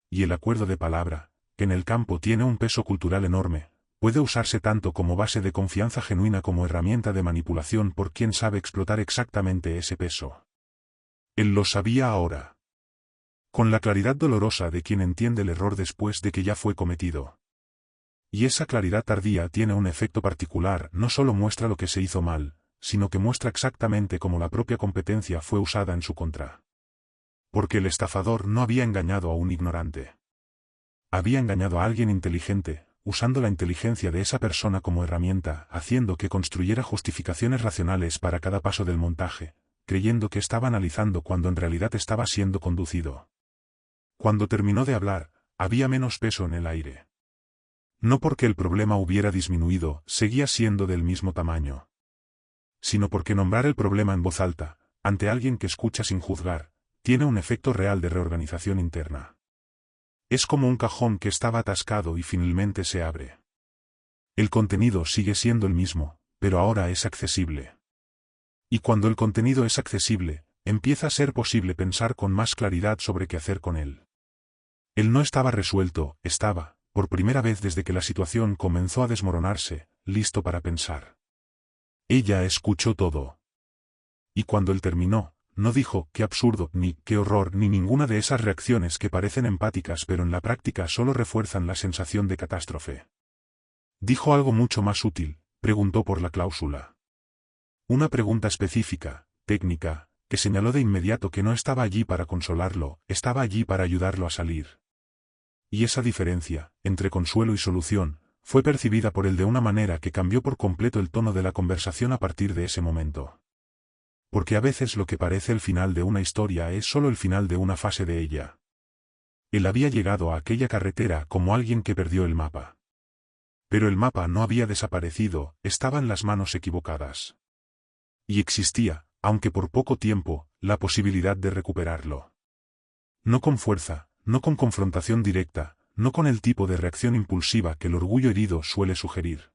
Y el acuerdo de palabra, que en el campo tiene un peso cultural enorme, puede usarse tanto como base de confianza genuina como herramienta de manipulación por quien sabe explotar exactamente ese peso. Él lo sabía ahora. Con la claridad dolorosa de quien entiende el error después de que ya fue cometido. Y esa claridad tardía tiene un efecto particular, no solo muestra lo que se hizo mal, sino que muestra exactamente cómo la propia competencia fue usada en su contra. Porque el estafador no había engañado a un ignorante. Había engañado a alguien inteligente, usando la inteligencia de esa persona como herramienta, haciendo que construyera justificaciones racionales para cada paso del montaje, creyendo que estaba analizando cuando en realidad estaba siendo conducido. Cuando terminó de hablar, había menos peso en el aire. No porque el problema hubiera disminuido, seguía siendo del mismo tamaño. Sino porque nombrar el problema en voz alta, ante alguien que escucha sin juzgar, tiene un efecto real de reorganización interna. Es como un cajón que estaba atascado y finalmente se abre. El contenido sigue siendo el mismo, pero ahora es accesible. Y cuando el contenido es accesible, empieza a ser posible pensar con más claridad sobre qué hacer con él. Él no estaba resuelto, estaba, por primera vez desde que la situación comenzó a desmoronarse, listo para pensar. Ella escuchó todo. Y cuando él terminó, no dijo qué absurdo, ni qué horror, ni ninguna de esas reacciones que parecen empáticas pero en la práctica solo refuerzan la sensación de catástrofe. Dijo algo mucho más útil, preguntó por la cláusula. Una pregunta específica, técnica, que señaló de inmediato que no estaba allí para consolarlo, estaba allí para ayudarlo a salir. Y esa diferencia, entre consuelo y solución, fue percibida por él de una manera que cambió por completo el tono de la conversación a partir de ese momento. Porque a veces lo que parece el final de una historia es solo el final de una fase de ella. Él había llegado a aquella carretera como alguien que perdió el mapa. Pero el mapa no había desaparecido, estaba en las manos equivocadas. Y existía, aunque por poco tiempo, la posibilidad de recuperarlo. No con fuerza, no con confrontación directa, no con el tipo de reacción impulsiva que el orgullo herido suele sugerir.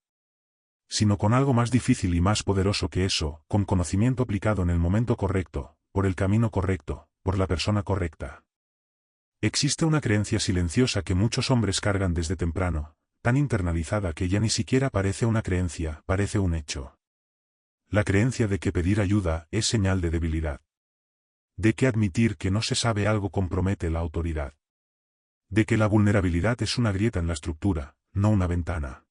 Sino con algo más difícil y más poderoso que eso, con conocimiento aplicado en el momento correcto, por el camino correcto, por la persona correcta. Existe una creencia silenciosa que muchos hombres cargan desde temprano, tan internalizada que ya ni siquiera parece una creencia, parece un hecho. La creencia de que pedir ayuda es señal de debilidad. De que admitir que no se sabe algo compromete la autoridad. De que la vulnerabilidad es una grieta en la estructura, no una ventana.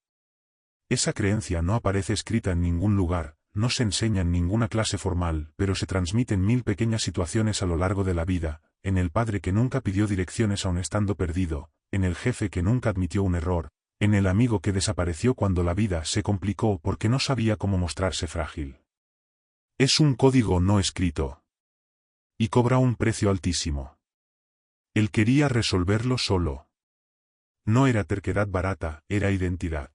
Esa creencia no aparece escrita en ningún lugar, no se enseña en ninguna clase formal, pero se transmite en 1000 pequeñas situaciones a lo largo de la vida, en el padre que nunca pidió direcciones aun estando perdido, en el jefe que nunca admitió un error, en el amigo que desapareció cuando la vida se complicó porque no sabía cómo mostrarse frágil. Es un código no escrito. Y cobra un precio altísimo. Él quería resolverlo solo. No era terquedad barata, era identidad.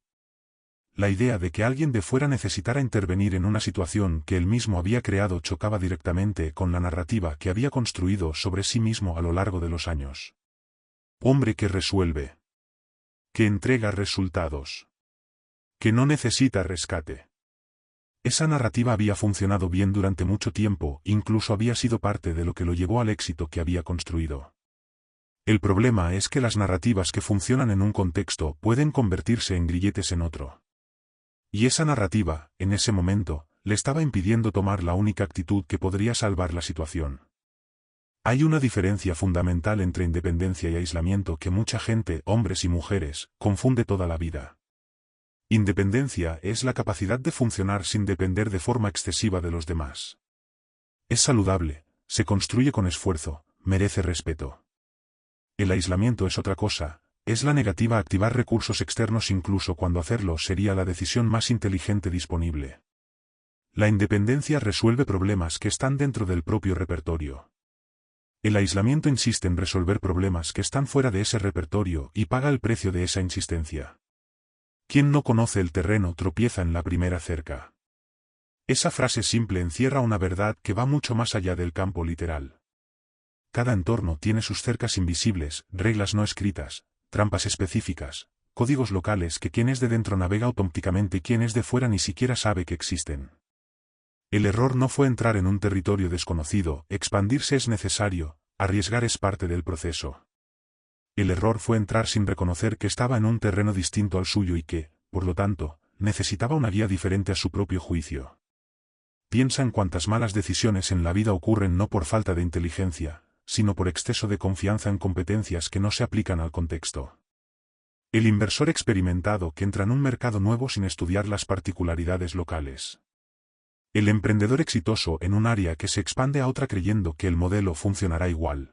La idea de que alguien de fuera necesitara intervenir en una situación que él mismo había creado chocaba directamente con la narrativa que había construido sobre sí mismo a lo largo de los años. Hombre que resuelve. Que entrega resultados. Que no necesita rescate. Esa narrativa había funcionado bien durante mucho tiempo, incluso había sido parte de lo que lo llevó al éxito que había construido. El problema es que las narrativas que funcionan en un contexto pueden convertirse en grilletes en otro. Y esa narrativa, en ese momento, le estaba impidiendo tomar la única actitud que podría salvar la situación. Hay una diferencia fundamental entre independencia y aislamiento que mucha gente, hombres y mujeres, confunde toda la vida. Independencia es la capacidad de funcionar sin depender de forma excesiva de los demás. Es saludable, se construye con esfuerzo, merece respeto. El aislamiento es otra cosa. Es la negativa a activar recursos externos incluso cuando hacerlo sería la decisión más inteligente disponible. La independencia resuelve problemas que están dentro del propio repertorio. El aislamiento insiste en resolver problemas que están fuera de ese repertorio y paga el precio de esa insistencia. Quien no conoce el terreno tropieza en la primera cerca. Esa frase simple encierra una verdad que va mucho más allá del campo literal. Cada entorno tiene sus cercas invisibles, reglas no escritas, trampas específicas, códigos locales que quien es de dentro navega automáticamente y quien es de fuera ni siquiera sabe que existen. El error no fue entrar en un territorio desconocido, expandirse es necesario, arriesgar es parte del proceso. El error fue entrar sin reconocer que estaba en un terreno distinto al suyo y que, por lo tanto, necesitaba una guía diferente a su propio juicio. Piensa en cuántas malas decisiones en la vida ocurren no por falta de inteligencia, sino por exceso de confianza en competencias que no se aplican al contexto. El inversor experimentado que entra en un mercado nuevo sin estudiar las particularidades locales. El emprendedor exitoso en un área que se expande a otra creyendo que el modelo funcionará igual.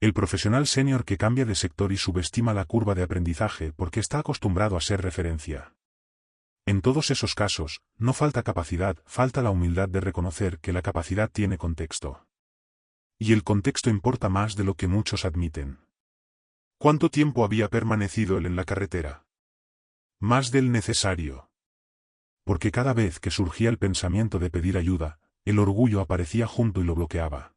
El profesional senior que cambia de sector y subestima la curva de aprendizaje porque está acostumbrado a ser referencia. En todos esos casos, no falta capacidad, falta la humildad de reconocer que la capacidad tiene contexto. Y el contexto importa más de lo que muchos admiten. ¿Cuánto tiempo había permanecido él en la carretera? Más del necesario. Porque cada vez que surgía el pensamiento de pedir ayuda, el orgullo aparecía junto y lo bloqueaba.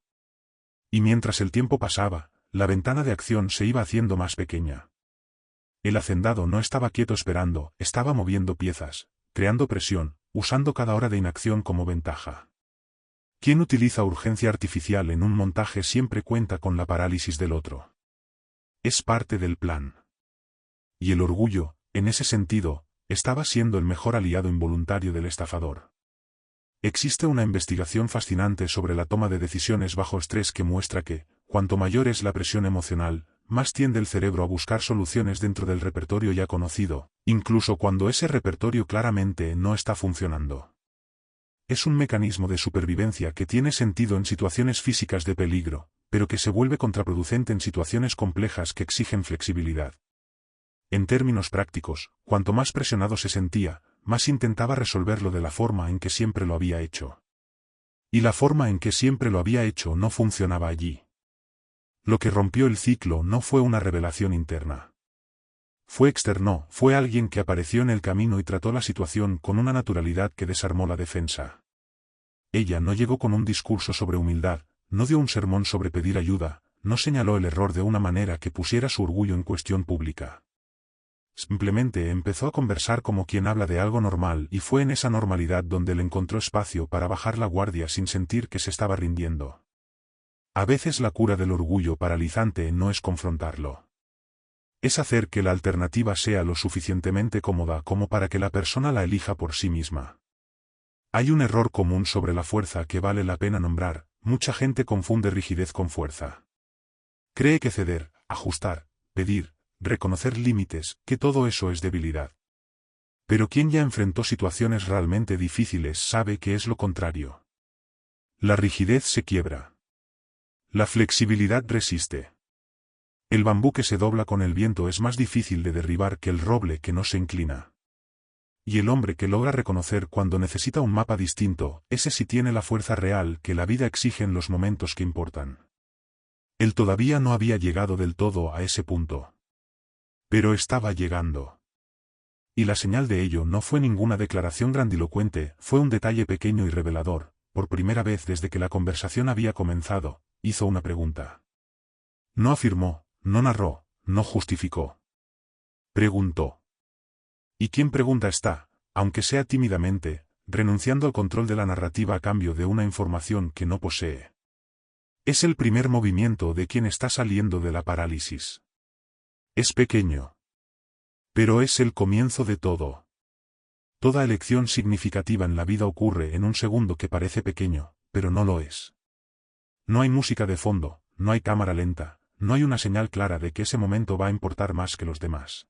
Y mientras el tiempo pasaba, la ventana de acción se iba haciendo más pequeña. El hacendado no estaba quieto esperando, estaba moviendo piezas, creando presión, usando cada hora de inacción como ventaja. Quien utiliza urgencia artificial en un montaje siempre cuenta con la parálisis del otro. Es parte del plan. Y el orgullo, en ese sentido, estaba siendo el mejor aliado involuntario del estafador. Existe una investigación fascinante sobre la toma de decisiones bajo estrés que muestra que, cuanto mayor es la presión emocional, más tiende el cerebro a buscar soluciones dentro del repertorio ya conocido, incluso cuando ese repertorio claramente no está funcionando. Es un mecanismo de supervivencia que tiene sentido en situaciones físicas de peligro, pero que se vuelve contraproducente en situaciones complejas que exigen flexibilidad. En términos prácticos, cuanto más presionado se sentía, más intentaba resolverlo de la forma en que siempre lo había hecho. Y la forma en que siempre lo había hecho no funcionaba allí. Lo que rompió el ciclo no fue una revelación interna. Fue externo, fue alguien que apareció en el camino y trató la situación con una naturalidad que desarmó la defensa. Ella no llegó con un discurso sobre humildad, no dio un sermón sobre pedir ayuda, no señaló el error de una manera que pusiera su orgullo en cuestión pública. Simplemente empezó a conversar como quien habla de algo normal y fue en esa normalidad donde le encontró espacio para bajar la guardia sin sentir que se estaba rindiendo. A veces la cura del orgullo paralizante no es confrontarlo. Es hacer que la alternativa sea lo suficientemente cómoda como para que la persona la elija por sí misma. Hay un error común sobre la fuerza que vale la pena nombrar: mucha gente confunde rigidez con fuerza. Cree que ceder, ajustar, pedir, reconocer límites, que todo eso es debilidad. Pero quien ya enfrentó situaciones realmente difíciles sabe que es lo contrario. La rigidez se quiebra. La flexibilidad resiste. El bambú que se dobla con el viento es más difícil de derribar que el roble que no se inclina. Y el hombre que logra reconocer cuando necesita un mapa distinto, ese sí tiene la fuerza real que la vida exige en los momentos que importan. Él todavía no había llegado del todo a ese punto. Pero estaba llegando. Y la señal de ello no fue ninguna declaración grandilocuente, fue un detalle pequeño y revelador. Por primera vez desde que la conversación había comenzado, hizo una pregunta. No afirmó, no narró, no justificó. Preguntó. ¿Y quién pregunta está, aunque sea tímidamente, renunciando al control de la narrativa a cambio de una información que no posee? Es el primer movimiento de quien está saliendo de la parálisis. Es pequeño. Pero es el comienzo de todo. Toda elección significativa en la vida ocurre en un segundo que parece pequeño, pero no lo es. No hay música de fondo, no hay cámara lenta, no hay una señal clara de que ese momento va a importar más que los demás.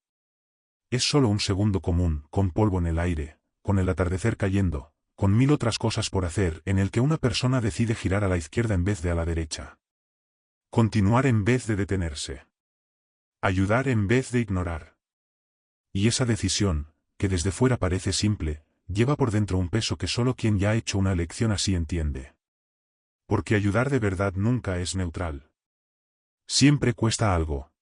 Es solo un segundo común, con polvo en el aire, con el atardecer cayendo, con mil otras cosas por hacer, en el que una persona decide girar a la izquierda en vez de a la derecha. Continuar en vez de detenerse. Ayudar en vez de ignorar. Y esa decisión, que desde fuera parece simple, lleva por dentro un peso que solo quien ya ha hecho una elección así entiende. Porque ayudar de verdad nunca es neutral. Siempre cuesta algo.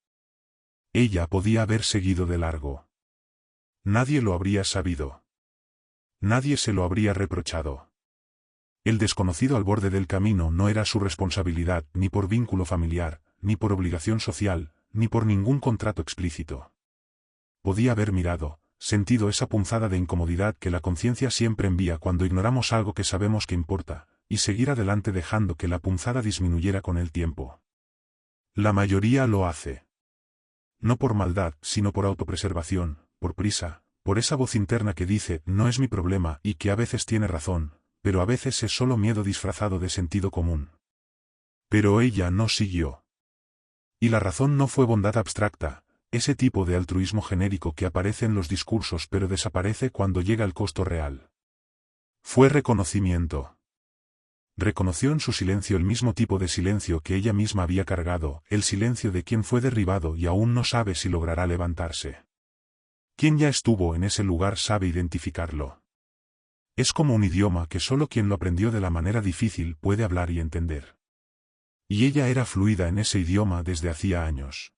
Ella podía haber seguido de largo. Nadie lo habría sabido. Nadie se lo habría reprochado. El desconocido al borde del camino no era su responsabilidad, ni por vínculo familiar, ni por obligación social, ni por ningún contrato explícito. Podía haber mirado, sentido esa punzada de incomodidad que la conciencia siempre envía cuando ignoramos algo que sabemos que importa, y seguir adelante dejando que la punzada disminuyera con el tiempo. La mayoría lo hace. No por maldad, sino por autopreservación, por prisa, por esa voz interna que dice, no es mi problema, y que a veces tiene razón, pero a veces es solo miedo disfrazado de sentido común. Pero ella no siguió. Y la razón no fue bondad abstracta, ese tipo de altruismo genérico que aparece en los discursos pero desaparece cuando llega el costo real. Fue reconocimiento. Reconoció en su silencio el mismo tipo de silencio que ella misma había cargado, el silencio de quien fue derribado y aún no sabe si logrará levantarse. Quien ya estuvo en ese lugar sabe identificarlo. Es como un idioma que solo quien lo aprendió de la manera difícil puede hablar y entender. Y ella era fluida en ese idioma desde hacía años.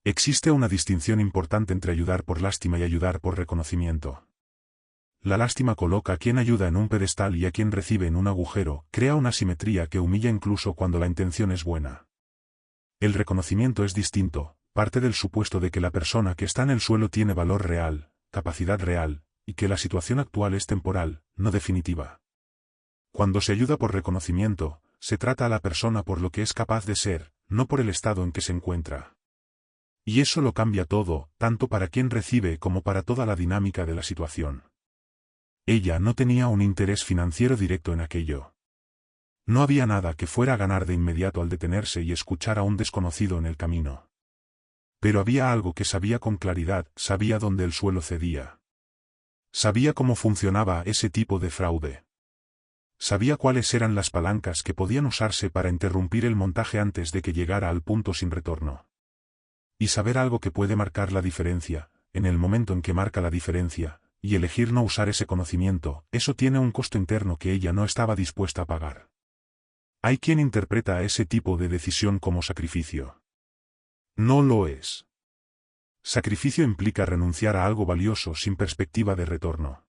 Existe una distinción importante entre ayudar por lástima y ayudar por reconocimiento. La lástima coloca a quien ayuda en un pedestal y a quien recibe en un agujero, crea una simetría que humilla incluso cuando la intención es buena. El reconocimiento es distinto, parte del supuesto de que la persona que está en el suelo tiene valor real, capacidad real, y que la situación actual es temporal, no definitiva. Cuando se ayuda por reconocimiento, se trata a la persona por lo que es capaz de ser, no por el estado en que se encuentra. Y eso lo cambia todo, tanto para quien recibe como para toda la dinámica de la situación. Ella no tenía un interés financiero directo en aquello. No había nada que fuera a ganar de inmediato al detenerse y escuchar a un desconocido en el camino. Pero había algo que sabía con claridad, sabía dónde el suelo cedía. Sabía cómo funcionaba ese tipo de fraude. Sabía cuáles eran las palancas que podían usarse para interrumpir el montaje antes de que llegara al punto sin retorno. Y saber algo que puede marcar la diferencia, en el momento en que marca la diferencia, y elegir no usar ese conocimiento, eso tiene un costo interno que ella no estaba dispuesta a pagar. Hay quien interpreta a ese tipo de decisión como sacrificio. No lo es. Sacrificio implica renunciar a algo valioso sin perspectiva de retorno.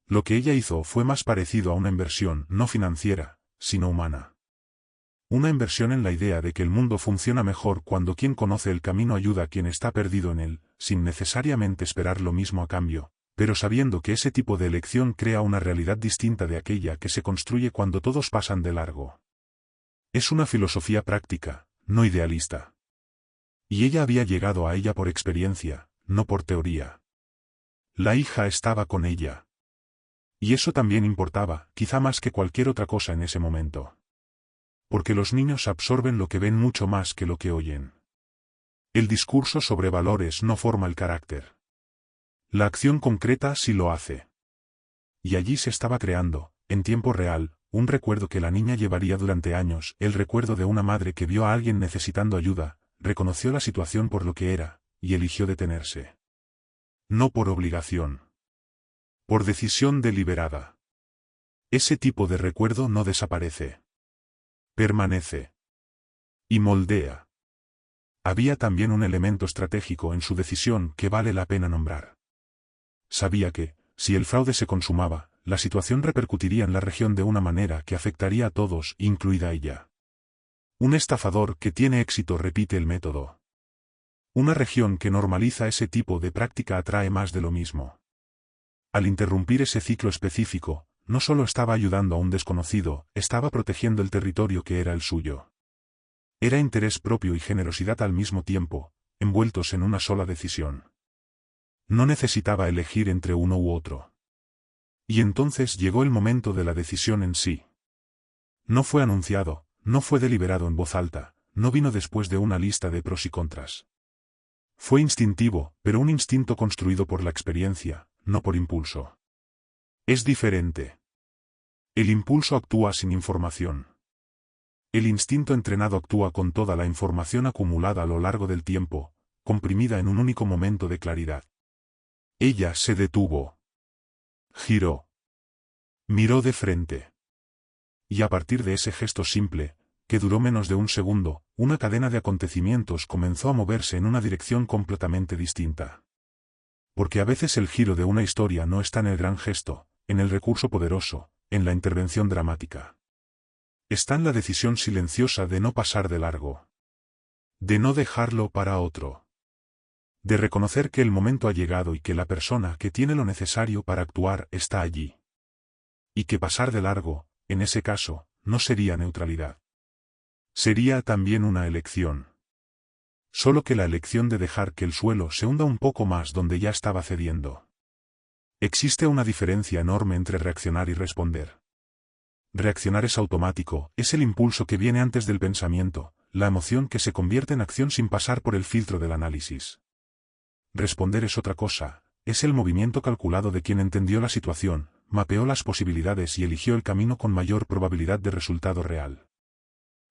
Lo que ella hizo fue más parecido a una inversión no financiera, sino humana. Una inversión en la idea de que el mundo funciona mejor cuando quien conoce el camino ayuda a quien está perdido en él, sin necesariamente esperar lo mismo a cambio, pero sabiendo que ese tipo de elección crea una realidad distinta de aquella que se construye cuando todos pasan de largo. Es una filosofía práctica, no idealista. Y ella había llegado a ella por experiencia, no por teoría. La hija estaba con ella. Y eso también importaba, quizá más que cualquier otra cosa en ese momento. Porque los niños absorben lo que ven mucho más que lo que oyen. El discurso sobre valores no forma el carácter. La acción concreta sí lo hace. Y allí se estaba creando, en tiempo real, un recuerdo que la niña llevaría durante años, el recuerdo de una madre que vio a alguien necesitando ayuda, reconoció la situación por lo que era, y eligió detenerse. No por obligación. Por decisión deliberada. Ese tipo de recuerdo no desaparece. Permanece. Y moldea. Había también un elemento estratégico en su decisión que vale la pena nombrar. Sabía que, si el fraude se consumaba, la situación repercutiría en la región de una manera que afectaría a todos, incluida ella. Un estafador que tiene éxito repite el método. Una región que normaliza ese tipo de práctica atrae más de lo mismo. Al interrumpir ese ciclo específico, no solo estaba ayudando a un desconocido, estaba protegiendo el territorio que era el suyo. Era interés propio y generosidad al mismo tiempo, envueltos en una sola decisión. No necesitaba elegir entre uno u otro. Y entonces llegó el momento de la decisión en sí. No fue anunciado, no fue deliberado en voz alta, no vino después de una lista de pros y contras. Fue instintivo, pero un instinto construido por la experiencia, no por impulso. Es diferente. El impulso actúa sin información. El instinto entrenado actúa con toda la información acumulada a lo largo del tiempo, comprimida en un único momento de claridad. Ella se detuvo. Giró. Miró de frente. Y a partir de ese gesto simple, que duró menos de un segundo, una cadena de acontecimientos comenzó a moverse en una dirección completamente distinta. Porque a veces el giro de una historia no está en el gran gesto, en el recurso poderoso, en la intervención dramática. Está en la decisión silenciosa de no pasar de largo. De no dejarlo para otro. De reconocer que el momento ha llegado y que la persona que tiene lo necesario para actuar está allí. Y que pasar de largo, en ese caso, no sería neutralidad. Sería también una elección. Solo que la elección de dejar que el suelo se hunda un poco más donde ya estaba cediendo. Existe una diferencia enorme entre reaccionar y responder. Reaccionar es automático, es el impulso que viene antes del pensamiento, la emoción que se convierte en acción sin pasar por el filtro del análisis. Responder es otra cosa, es el movimiento calculado de quien entendió la situación, mapeó las posibilidades y eligió el camino con mayor probabilidad de resultado real.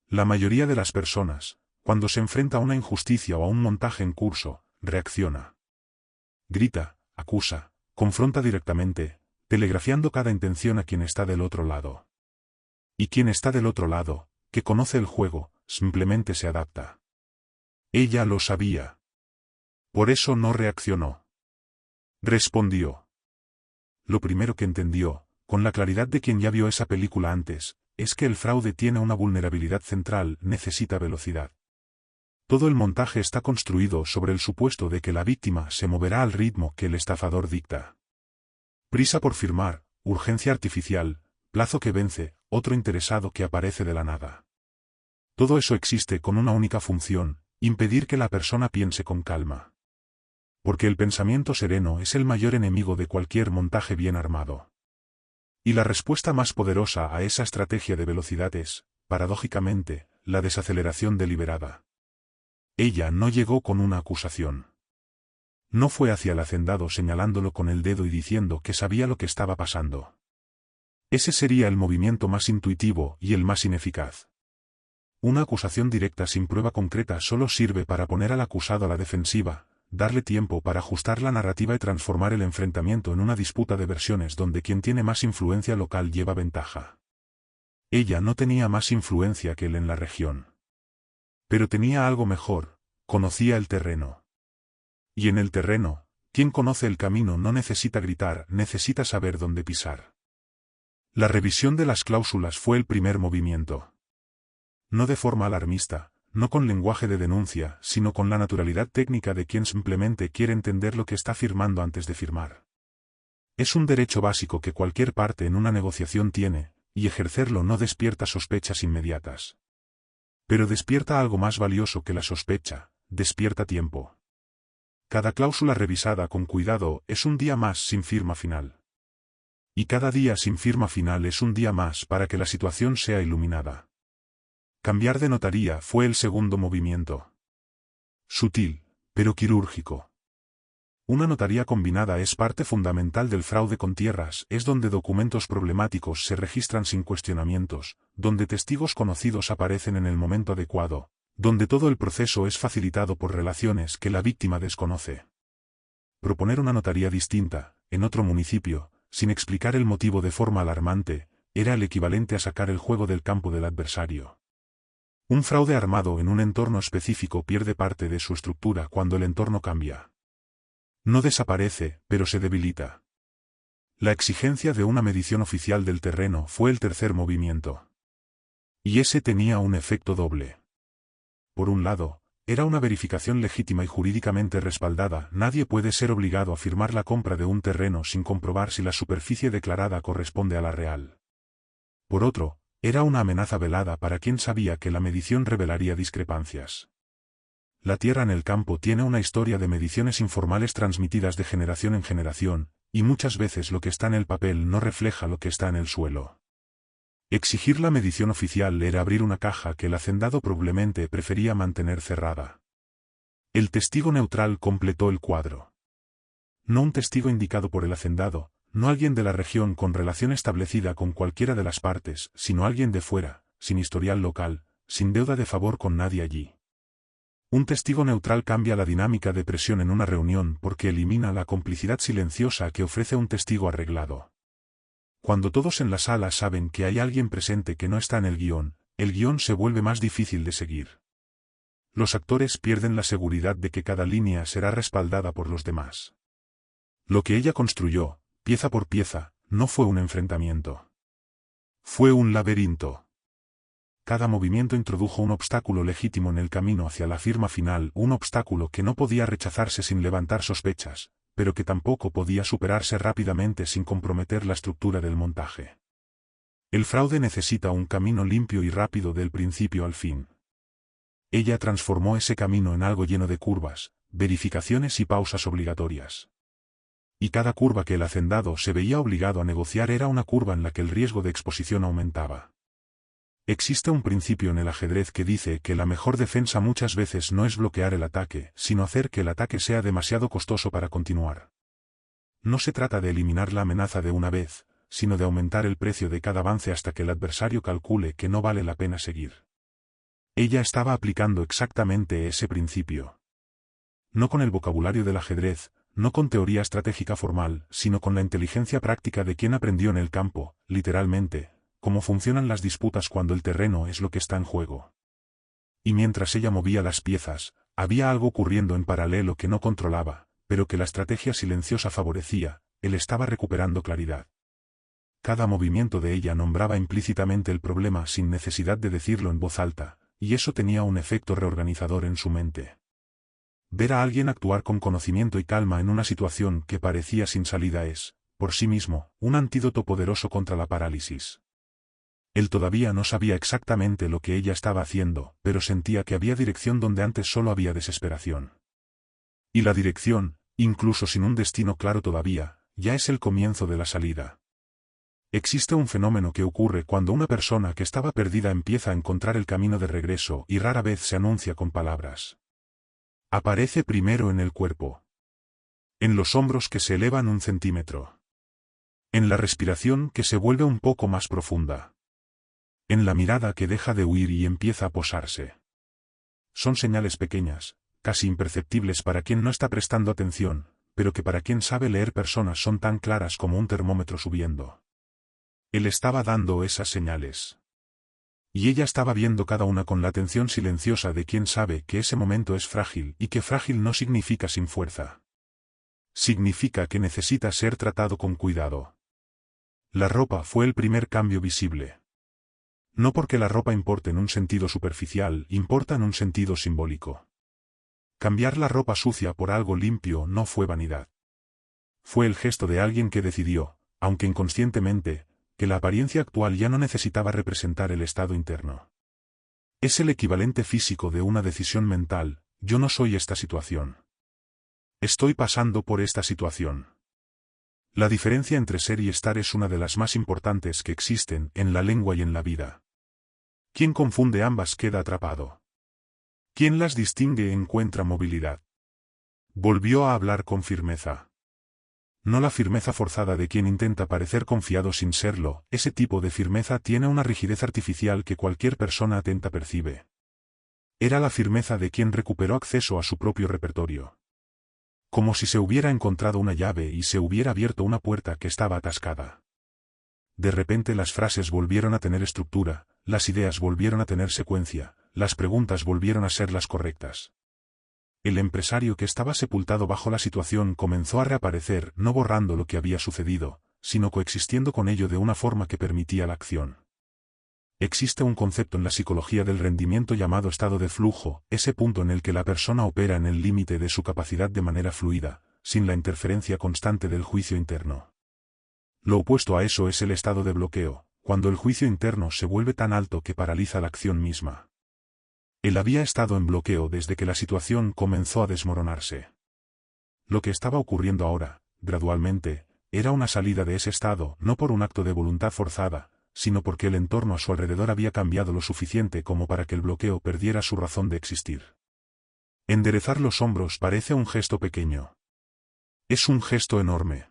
La mayoría de las personas, cuando se enfrenta a una injusticia o a un montaje en curso, reacciona. Grita, acusa, confronta directamente, telegrafiando cada intención a quien está del otro lado. Y quien está del otro lado, que conoce el juego, simplemente se adapta. Ella lo sabía. Por eso no reaccionó. Respondió. Lo primero que entendió, con la claridad de quien ya vio esa película antes, es que el fraude tiene una vulnerabilidad central, necesita velocidad. Todo el montaje está construido sobre el supuesto de que la víctima se moverá al ritmo que el estafador dicta. Prisa por firmar, urgencia artificial, plazo que vence, otro interesado que aparece de la nada. Todo eso existe con una única función, impedir que la persona piense con calma. Porque el pensamiento sereno es el mayor enemigo de cualquier montaje bien armado. Y la respuesta más poderosa a esa estrategia de velocidad es, paradójicamente, la desaceleración deliberada. Ella no llegó con una acusación. No fue hacia el hacendado señalándolo con el dedo y diciendo que sabía lo que estaba pasando. Ese sería el movimiento más intuitivo y el más ineficaz. Una acusación directa sin prueba concreta solo sirve para poner al acusado a la defensiva, darle tiempo para ajustar la narrativa y transformar el enfrentamiento en una disputa de versiones donde quien tiene más influencia local lleva ventaja. Ella no tenía más influencia que él en la región. Pero tenía algo mejor, conocía el terreno. Y en el terreno, quien conoce el camino no necesita gritar, necesita saber dónde pisar. La revisión de las cláusulas fue el primer movimiento. No de forma alarmista, no con lenguaje de denuncia, sino con la naturalidad técnica de quien simplemente quiere entender lo que está firmando antes de firmar. Es un derecho básico que cualquier parte en una negociación tiene, y ejercerlo no despierta sospechas inmediatas. Pero despierta algo más valioso que la sospecha, despierta tiempo. Cada cláusula revisada con cuidado es un día más sin firma final. Y cada día sin firma final es un día más para que la situación sea iluminada. Cambiar de notaría fue el segundo movimiento. Sutil, pero quirúrgico. Una notaría combinada es parte fundamental del fraude con tierras, es donde documentos problemáticos se registran sin cuestionamientos, donde testigos conocidos aparecen en el momento adecuado, donde todo el proceso es facilitado por relaciones que la víctima desconoce. Proponer una notaría distinta, en otro municipio, sin explicar el motivo de forma alarmante, era el equivalente a sacar el juego del campo del adversario. Un fraude armado en un entorno específico pierde parte de su estructura cuando el entorno cambia. No desaparece, pero se debilita. La exigencia de una medición oficial del terreno fue el tercer movimiento. Y ese tenía un efecto doble. Por un lado, era una verificación legítima y jurídicamente respaldada. Nadie puede ser obligado a firmar la compra de un terreno sin comprobar si la superficie declarada corresponde a la real. Por otro, era una amenaza velada para quien sabía que la medición revelaría discrepancias. La tierra en el campo tiene una historia de mediciones informales transmitidas de generación en generación, y muchas veces lo que está en el papel no refleja lo que está en el suelo. Exigir la medición oficial era abrir una caja que el hacendado probablemente prefería mantener cerrada. El testigo neutral completó el cuadro. No un testigo indicado por el hacendado, no alguien de la región con relación establecida con cualquiera de las partes, sino alguien de fuera, sin historial local, sin deuda de favor con nadie allí. Un testigo neutral cambia la dinámica de presión en una reunión porque elimina la complicidad silenciosa que ofrece un testigo arreglado. Cuando todos en la sala saben que hay alguien presente que no está en el guión se vuelve más difícil de seguir. Los actores pierden la seguridad de que cada línea será respaldada por los demás. Lo que ella construyó, pieza por pieza, no fue un enfrentamiento. Fue un laberinto. Cada movimiento introdujo un obstáculo legítimo en el camino hacia la firma final, un obstáculo que no podía rechazarse sin levantar sospechas, pero que tampoco podía superarse rápidamente sin comprometer la estructura del montaje. El fraude necesita un camino limpio y rápido del principio al fin. Ella transformó ese camino en algo lleno de curvas, verificaciones y pausas obligatorias. Y cada curva que el hacendado se veía obligado a negociar era una curva en la que el riesgo de exposición aumentaba. Existe un principio en el ajedrez que dice que la mejor defensa muchas veces no es bloquear el ataque, sino hacer que el ataque sea demasiado costoso para continuar. No se trata de eliminar la amenaza de una vez, sino de aumentar el precio de cada avance hasta que el adversario calcule que no vale la pena seguir. Ella estaba aplicando exactamente ese principio. No con el vocabulario del ajedrez, no con teoría estratégica formal, sino con la inteligencia práctica de quien aprendió en el campo, literalmente, cómo funcionan las disputas cuando el terreno es lo que está en juego. Y mientras ella movía las piezas, había algo ocurriendo en paralelo que no controlaba, pero que la estrategia silenciosa favorecía. Él estaba recuperando claridad. Cada movimiento de ella nombraba implícitamente el problema sin necesidad de decirlo en voz alta, y eso tenía un efecto reorganizador en su mente. Ver a alguien actuar con conocimiento y calma en una situación que parecía sin salida es, por sí mismo, un antídoto poderoso contra la parálisis. Él todavía no sabía exactamente lo que ella estaba haciendo, pero sentía que había dirección donde antes solo había desesperación. Y la dirección, incluso sin un destino claro todavía, ya es el comienzo de la salida. Existe un fenómeno que ocurre cuando una persona que estaba perdida empieza a encontrar el camino de regreso y rara vez se anuncia con palabras. Aparece primero en el cuerpo. En los hombros que se elevan 1 centímetro. En la respiración que se vuelve un poco más profunda. En la mirada que deja de huir y empieza a posarse. Son señales pequeñas, casi imperceptibles para quien no está prestando atención, pero que para quien sabe leer personas son tan claras como un termómetro subiendo. Él estaba dando esas señales. Y ella estaba viendo cada una con la atención silenciosa de quien sabe que ese momento es frágil y que frágil no significa sin fuerza. Significa que necesita ser tratado con cuidado. La ropa fue el primer cambio visible. No porque la ropa importe en un sentido superficial, importa en un sentido simbólico. Cambiar la ropa sucia por algo limpio no fue vanidad. Fue el gesto de alguien que decidió, aunque inconscientemente, que la apariencia actual ya no necesitaba representar el estado interno. Es el equivalente físico de una decisión mental: yo no soy esta situación. Estoy pasando por esta situación. La diferencia entre ser y estar es una de las más importantes que existen en la lengua y en la vida. Quien confunde ambas queda atrapado. Quien las distingue encuentra movilidad. Volvió a hablar con firmeza. No la firmeza forzada de quien intenta parecer confiado sin serlo. Ese tipo de firmeza tiene una rigidez artificial que cualquier persona atenta percibe. Era la firmeza de quien recuperó acceso a su propio repertorio. Como si se hubiera encontrado una llave y se hubiera abierto una puerta que estaba atascada. De repente las frases volvieron a tener estructura, las ideas volvieron a tener secuencia, las preguntas volvieron a ser las correctas. El empresario que estaba sepultado bajo la situación comenzó a reaparecer, no borrando lo que había sucedido, sino coexistiendo con ello de una forma que permitía la acción. Existe un concepto en la psicología del rendimiento llamado estado de flujo, ese punto en el que la persona opera en el límite de su capacidad de manera fluida, sin la interferencia constante del juicio interno. Lo opuesto a eso es el estado de bloqueo, cuando el juicio interno se vuelve tan alto que paraliza la acción misma. Él había estado en bloqueo desde que la situación comenzó a desmoronarse. Lo que estaba ocurriendo ahora, gradualmente, era una salida de ese estado, no por un acto de voluntad forzada, sino porque el entorno a su alrededor había cambiado lo suficiente como para que el bloqueo perdiera su razón de existir. Enderezar los hombros parece un gesto pequeño. Es un gesto enorme.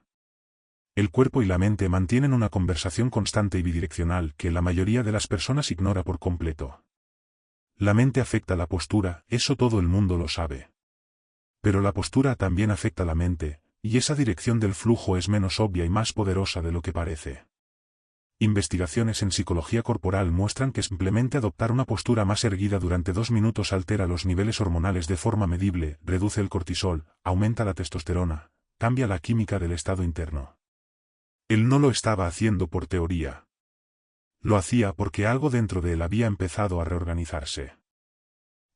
El cuerpo y la mente mantienen una conversación constante y bidireccional que la mayoría de las personas ignora por completo. La mente afecta la postura, eso todo el mundo lo sabe. Pero la postura también afecta la mente, y esa dirección del flujo es menos obvia y más poderosa de lo que parece. Investigaciones en psicología corporal muestran que simplemente adoptar una postura más erguida durante 2 minutos altera los niveles hormonales de forma medible, reduce el cortisol, aumenta la testosterona, cambia la química del estado interno. Él no lo estaba haciendo por teoría. Lo hacía porque algo dentro de él había empezado a reorganizarse.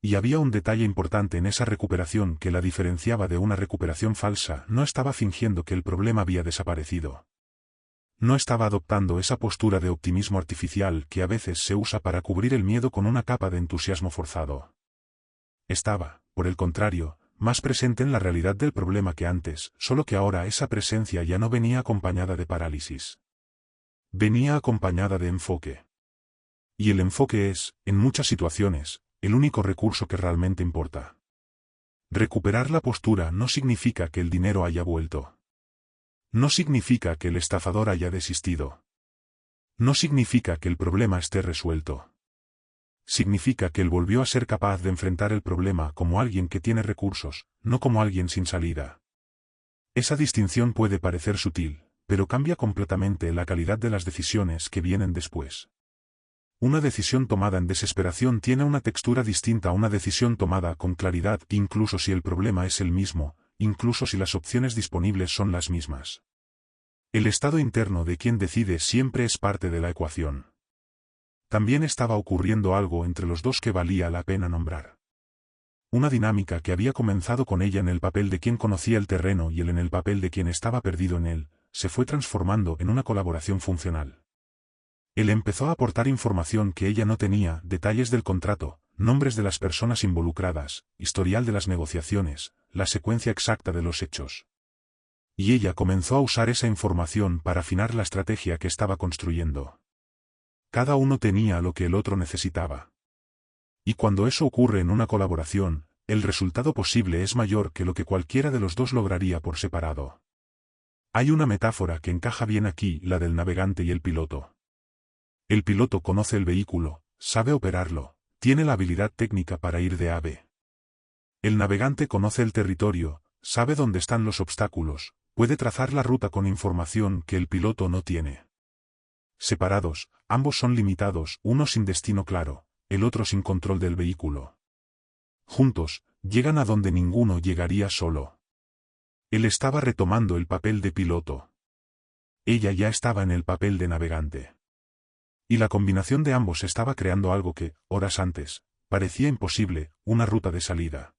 Y había un detalle importante en esa recuperación que la diferenciaba de una recuperación falsa: no estaba fingiendo que el problema había desaparecido. No estaba adoptando esa postura de optimismo artificial que a veces se usa para cubrir el miedo con una capa de entusiasmo forzado. Estaba, por el contrario, más presente en la realidad del problema que antes, solo que ahora esa presencia ya no venía acompañada de parálisis. Venía acompañada de enfoque. Y el enfoque es, en muchas situaciones, el único recurso que realmente importa. Recuperar la postura no significa que el dinero haya vuelto. No significa que el estafador haya desistido. No significa que el problema esté resuelto. Significa que él volvió a ser capaz de enfrentar el problema como alguien que tiene recursos, no como alguien sin salida. Esa distinción puede parecer sutil, pero cambia completamente la calidad de las decisiones que vienen después. Una decisión tomada en desesperación tiene una textura distinta a una decisión tomada con claridad, incluso si el problema es el mismo, incluso si las opciones disponibles son las mismas. El estado interno de quien decide siempre es parte de la ecuación. También estaba ocurriendo algo entre los dos que valía la pena nombrar. Una dinámica que había comenzado con ella en el papel de quien conocía el terreno y él en el papel de quien estaba perdido en él, se fue transformando en una colaboración funcional. Él empezó a aportar información que ella no tenía, detalles del contrato, nombres de las personas involucradas, historial de las negociaciones, la secuencia exacta de los hechos. Y ella comenzó a usar esa información para afinar la estrategia que estaba construyendo. Cada uno tenía lo que el otro necesitaba. Y cuando eso ocurre en una colaboración, el resultado posible es mayor que lo que cualquiera de los dos lograría por separado. Hay una metáfora que encaja bien aquí, la del navegante y el piloto. El piloto conoce el vehículo, sabe operarlo, tiene la habilidad técnica para ir de A a B. El navegante conoce el territorio, sabe dónde están los obstáculos, puede trazar la ruta con información que el piloto no tiene. Separados, ambos son limitados, uno sin destino claro, el otro sin control del vehículo. Juntos, llegan a donde ninguno llegaría solo. Él estaba retomando el papel de piloto. Ella ya estaba en el papel de navegante. Y la combinación de ambos estaba creando algo que, horas antes, parecía imposible, una ruta de salida.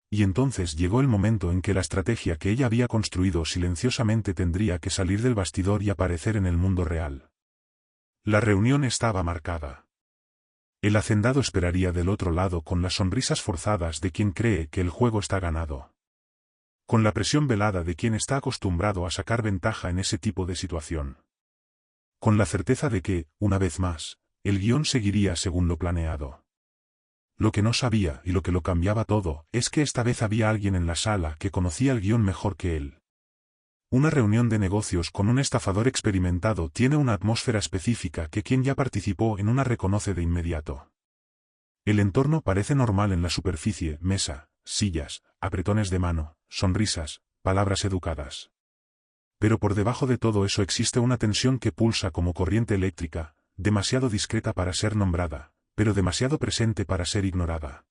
Y entonces llegó el momento en que la estrategia que ella había construido silenciosamente tendría que salir del bastidor y aparecer en el mundo real. La reunión estaba marcada. El hacendado esperaría del otro lado con las sonrisas forzadas de quien cree que el juego está ganado. Con la presión velada de quien está acostumbrado a sacar ventaja en ese tipo de situación. Con la certeza de que, una vez más, el guión seguiría según lo planeado. Lo que no sabía y lo que lo cambiaba todo es que esta vez había alguien en la sala que conocía el guión mejor que él. Una reunión de negocios con un estafador experimentado tiene una atmósfera específica que quien ya participó en una reconoce de inmediato. El entorno parece normal en la superficie, mesa, sillas, apretones de mano, sonrisas, palabras educadas. Pero por debajo de todo eso existe una tensión que pulsa como corriente eléctrica, demasiado discreta para ser nombrada, pero demasiado presente para ser ignorada.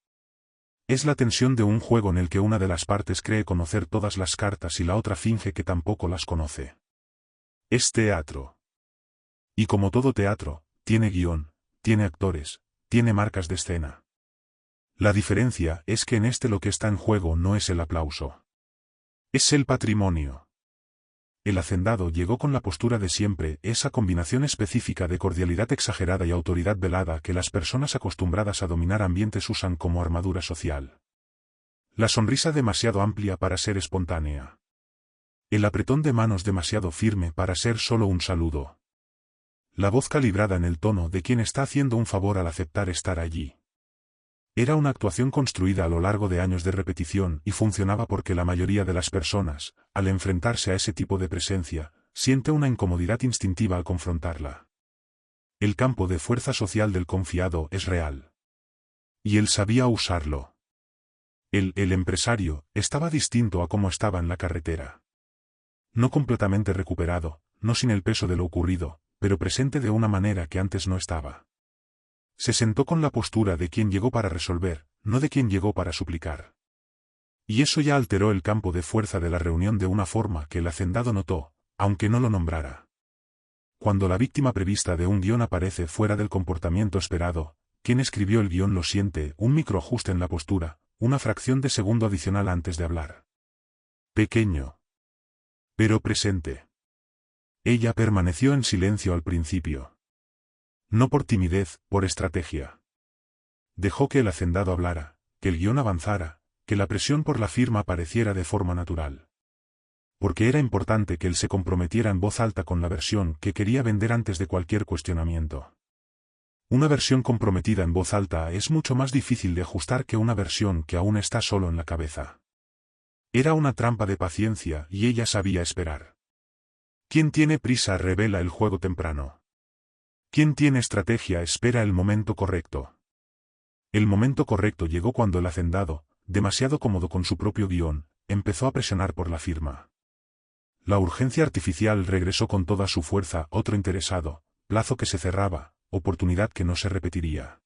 Es la tensión de un juego en el que una de las partes cree conocer todas las cartas y la otra finge que tampoco las conoce. Es teatro. Y como todo teatro, tiene guión, tiene actores, tiene marcas de escena. La diferencia es que en este lo que está en juego no es el aplauso. Es el patrimonio. El hacendado llegó con la postura de siempre, esa combinación específica de cordialidad exagerada y autoridad velada que las personas acostumbradas a dominar ambientes usan como armadura social. La sonrisa demasiado amplia para ser espontánea. El apretón de manos demasiado firme para ser solo un saludo. La voz calibrada en el tono de quien está haciendo un favor al aceptar estar allí. Era una actuación construida a lo largo de años de repetición y funcionaba porque la mayoría de las personas, al enfrentarse a ese tipo de presencia, siente una incomodidad instintiva al confrontarla. El campo de fuerza social del confiado es real. Y él sabía usarlo. El empresario, estaba distinto a cómo estaba en la carretera. No completamente recuperado, no sin el peso de lo ocurrido, pero presente de una manera que antes no estaba. Se sentó con la postura de quien llegó para resolver, no de quien llegó para suplicar. Y eso ya alteró el campo de fuerza de la reunión de una forma que el hacendado notó, aunque no lo nombrara. Cuando la víctima prevista de un guión aparece fuera del comportamiento esperado, quien escribió el guión lo siente, un microajuste en la postura, una fracción de segundo adicional antes de hablar. Pequeño. Pero presente. Ella permaneció en silencio al principio. No por timidez, por estrategia. Dejó que el hacendado hablara, que el guión avanzara, que la presión por la firma apareciera de forma natural. Porque era importante que él se comprometiera en voz alta con la versión que quería vender antes de cualquier cuestionamiento. Una versión comprometida en voz alta es mucho más difícil de ajustar que una versión que aún está solo en la cabeza. Era una trampa de paciencia y ella sabía esperar. Quien tiene prisa revela el juego temprano. Quien tiene estrategia espera el momento correcto. El momento correcto llegó cuando el hacendado, demasiado cómodo con su propio guión, empezó a presionar por la firma. La urgencia artificial regresó con toda su fuerza, otro interesado, plazo que se cerraba, oportunidad que no se repetiría.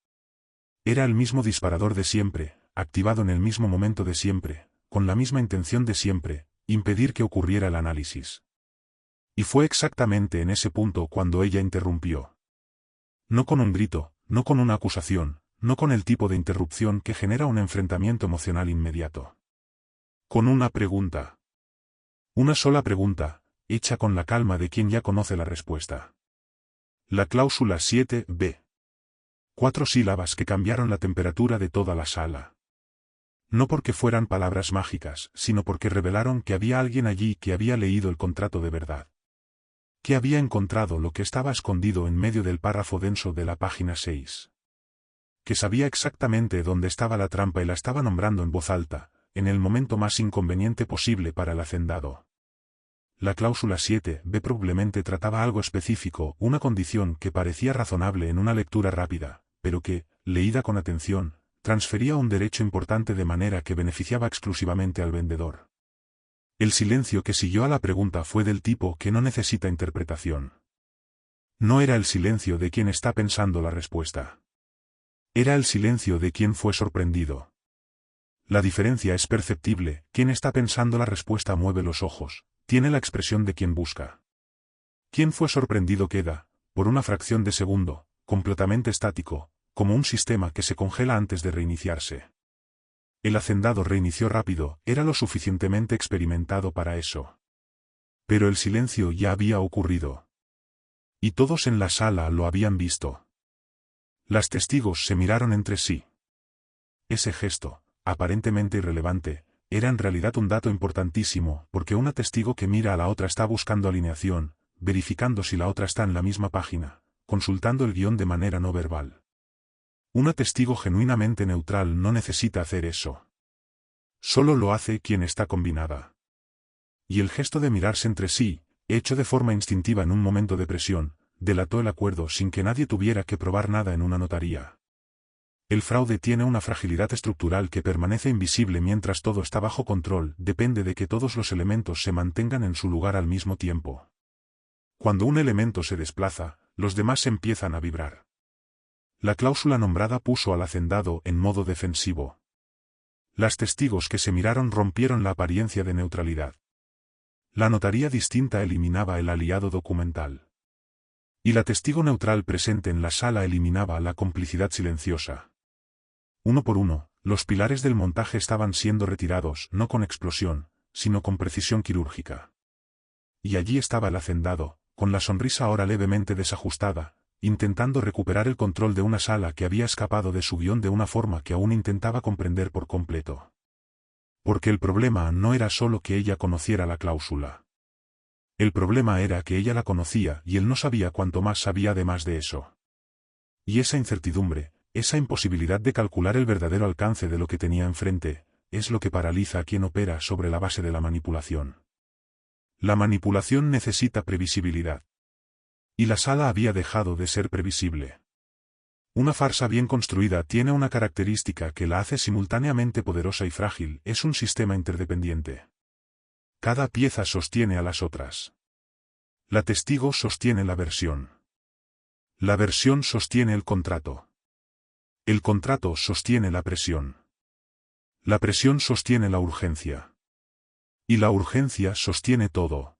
Era el mismo disparador de siempre, activado en el mismo momento de siempre, con la misma intención de siempre, impedir que ocurriera el análisis. Y fue exactamente en ese punto cuando ella interrumpió. No con un grito, no con una acusación, no con el tipo de interrupción que genera un enfrentamiento emocional inmediato. Con una pregunta. Una sola pregunta, hecha con la calma de quien ya conoce la respuesta. La cláusula 7b. 4 sílabas que cambiaron la temperatura de toda la sala. No porque fueran palabras mágicas, sino porque revelaron que había alguien allí que había leído el contrato de verdad. Que había encontrado lo que estaba escondido en medio del párrafo denso de la página 6. Que sabía exactamente dónde estaba la trampa y la estaba nombrando en voz alta, en el momento más inconveniente posible para el hacendado. La cláusula 7b probablemente trataba algo específico, una condición que parecía razonable en una lectura rápida, pero que, leída con atención, transfería un derecho importante de manera que beneficiaba exclusivamente al vendedor. El silencio que siguió a la pregunta fue del tipo que no necesita interpretación. No era el silencio de quien está pensando la respuesta. Era el silencio de quien fue sorprendido. La diferencia es perceptible, quien está pensando la respuesta mueve los ojos, tiene la expresión de quien busca. Quien fue sorprendido queda, por una fracción de segundo, completamente estático, como un sistema que se congela antes de reiniciarse. El hacendado reinició rápido, era lo suficientemente experimentado para eso. Pero el silencio ya había ocurrido. Y todos en la sala lo habían visto. Las testigos se miraron entre sí. Ese gesto, aparentemente irrelevante, era en realidad un dato importantísimo, porque una testigo que mira a la otra está buscando alineación, verificando si la otra está en la misma página, consultando el guión de manera no verbal. Una testigo genuinamente neutral no necesita hacer eso. Solo lo hace quien está combinada. Y el gesto de mirarse entre sí, hecho de forma instintiva en un momento de presión, delató el acuerdo sin que nadie tuviera que probar nada en una notaría. El fraude tiene una fragilidad estructural que permanece invisible mientras todo está bajo control, depende de que todos los elementos se mantengan en su lugar al mismo tiempo. Cuando un elemento se desplaza, los demás empiezan a vibrar. La cláusula nombrada puso al hacendado en modo defensivo. Las testigos que se miraron rompieron la apariencia de neutralidad. La notaría distinta eliminaba el aliado documental. Y la testigo neutral presente en la sala eliminaba la complicidad silenciosa. Uno por uno, los pilares del montaje estaban siendo retirados no con explosión, sino con precisión quirúrgica. Y allí estaba el hacendado, con la sonrisa ahora levemente desajustada, intentando recuperar el control de una sala que había escapado de su guión de una forma que aún intentaba comprender por completo. Porque el problema no era solo que ella conociera la cláusula. El problema era que ella la conocía y él no sabía cuánto más sabía además de eso. Y esa incertidumbre, esa imposibilidad de calcular el verdadero alcance de lo que tenía enfrente, es lo que paraliza a quien opera sobre la base de la manipulación. La manipulación necesita previsibilidad. Y la sala había dejado de ser previsible. Una farsa bien construida tiene una característica que la hace simultáneamente poderosa y frágil, es un sistema interdependiente. Cada pieza sostiene a las otras. La testigo sostiene la versión. La versión sostiene el contrato. El contrato sostiene la presión. La presión sostiene la urgencia. Y la urgencia sostiene todo.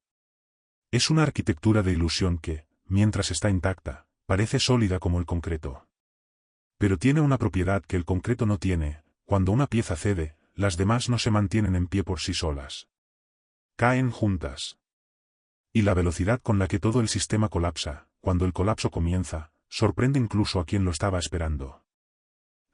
Es una arquitectura de ilusión que, mientras está intacta, parece sólida como el concreto. Pero tiene una propiedad que el concreto no tiene: cuando una pieza cede, las demás no se mantienen en pie por sí solas. Caen juntas. Y la velocidad con la que todo el sistema colapsa, cuando el colapso comienza, sorprende incluso a quien lo estaba esperando.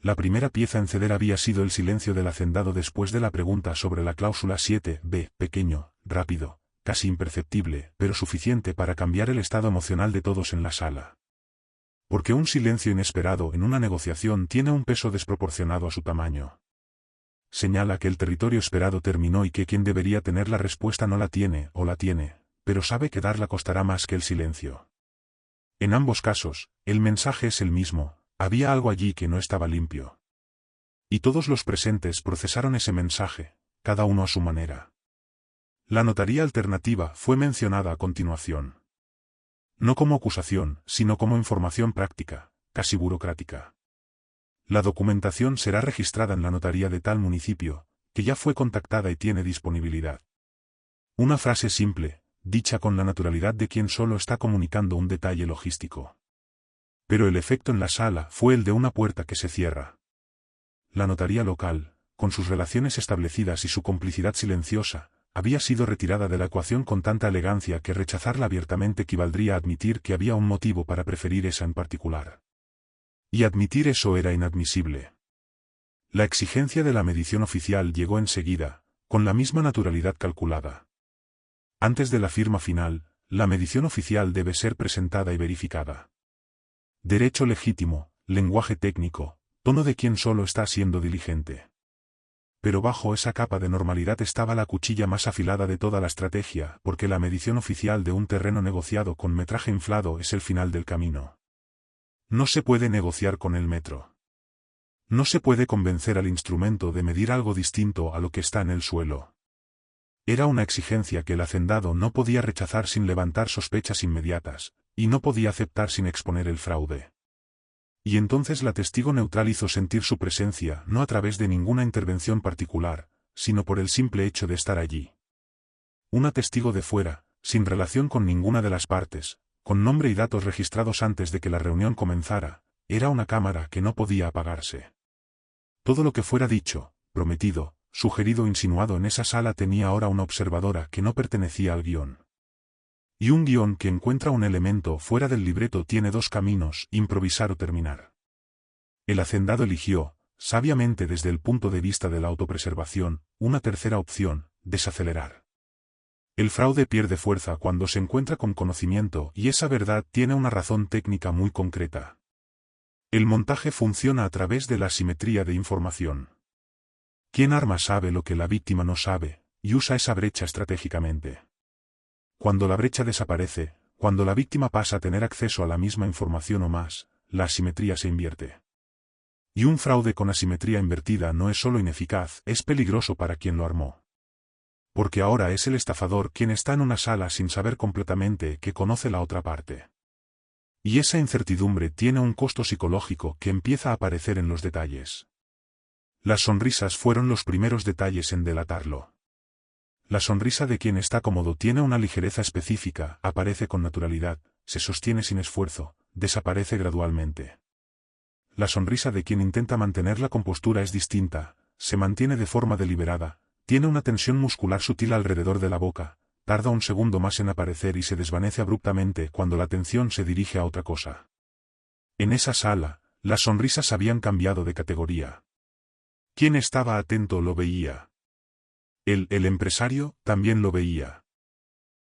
La primera pieza en ceder había sido el silencio del hacendado después de la pregunta sobre la cláusula 7b, pequeño, rápido, casi imperceptible, pero suficiente para cambiar el estado emocional de todos en la sala. Porque un silencio inesperado en una negociación tiene un peso desproporcionado a su tamaño. Señala que el territorio esperado terminó y que quien debería tener la respuesta no la tiene, o la tiene, pero sabe que darla costará más que el silencio. En ambos casos, el mensaje es el mismo, había algo allí que no estaba limpio. Y todos los presentes procesaron ese mensaje, cada uno a su manera. La notaría alternativa fue mencionada a continuación. No como acusación, sino como información práctica, casi burocrática. La documentación será registrada en la notaría de tal municipio, que ya fue contactada y tiene disponibilidad. Una frase simple, dicha con la naturalidad de quien solo está comunicando un detalle logístico. Pero el efecto en la sala fue el de una puerta que se cierra. La notaría local, con sus relaciones establecidas y su complicidad silenciosa, había sido retirada de la ecuación con tanta elegancia que rechazarla abiertamente equivaldría a admitir que había un motivo para preferir esa en particular. Y admitir eso era inadmisible. La exigencia de la medición oficial llegó enseguida, con la misma naturalidad calculada. Antes de la firma final, la medición oficial debe ser presentada y verificada. Derecho legítimo, lenguaje técnico, tono de quien solo está siendo diligente. Pero bajo esa capa de normalidad estaba la cuchilla más afilada de toda la estrategia, porque la medición oficial de un terreno negociado con metraje inflado es el final del camino. No se puede negociar con el metro. No se puede convencer al instrumento de medir algo distinto a lo que está en el suelo. Era una exigencia que el hacendado no podía rechazar sin levantar sospechas inmediatas, y no podía aceptar sin exponer el fraude. Y entonces la testigo neutral hizo sentir su presencia no a través de ninguna intervención particular, sino por el simple hecho de estar allí. Una testigo de fuera, sin relación con ninguna de las partes, con nombre y datos registrados antes de que la reunión comenzara, era una cámara que no podía apagarse. Todo lo que fuera dicho, prometido, sugerido o insinuado en esa sala tenía ahora una observadora que no pertenecía al guión. Y un guión que encuentra un elemento fuera del libreto tiene dos caminos, improvisar o terminar. El hacendado eligió, sabiamente desde el punto de vista de la autopreservación, una tercera opción, desacelerar. El fraude pierde fuerza cuando se encuentra con conocimiento y esa verdad tiene una razón técnica muy concreta. El montaje funciona a través de la asimetría de información. Quien arma sabe lo que la víctima no sabe, y usa esa brecha estratégicamente. Cuando la brecha desaparece, cuando la víctima pasa a tener acceso a la misma información o más, la asimetría se invierte. Y un fraude con asimetría invertida no es solo ineficaz, es peligroso para quien lo armó. Porque ahora es el estafador quien está en una sala sin saber completamente que conoce la otra parte. Y esa incertidumbre tiene un costo psicológico que empieza a aparecer en los detalles. Las sonrisas fueron los primeros detalles en delatarlo. La sonrisa de quien está cómodo tiene una ligereza específica, aparece con naturalidad, se sostiene sin esfuerzo, desaparece gradualmente. La sonrisa de quien intenta mantener la compostura es distinta, se mantiene de forma deliberada, tiene una tensión muscular sutil alrededor de la boca, tarda un segundo más en aparecer y se desvanece abruptamente cuando la atención se dirige a otra cosa. En esa sala, las sonrisas habían cambiado de categoría. Quien estaba atento lo veía. El empresario también lo veía.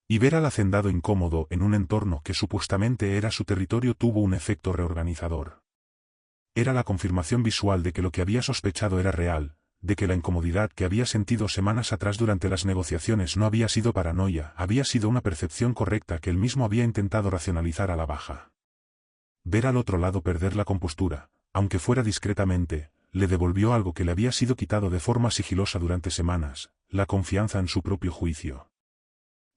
Y ver al hacendado incómodo en un entorno que supuestamente era su territorio tuvo un efecto reorganizador. Era la confirmación visual de que lo que había sospechado era real, de que la incomodidad que había sentido semanas atrás durante las negociaciones no había sido paranoia, había sido una percepción correcta que él mismo había intentado racionalizar a la baja. Ver al otro lado perder la compostura, aunque fuera discretamente, le devolvió algo que le había sido quitado de forma sigilosa durante semanas, la confianza en su propio juicio.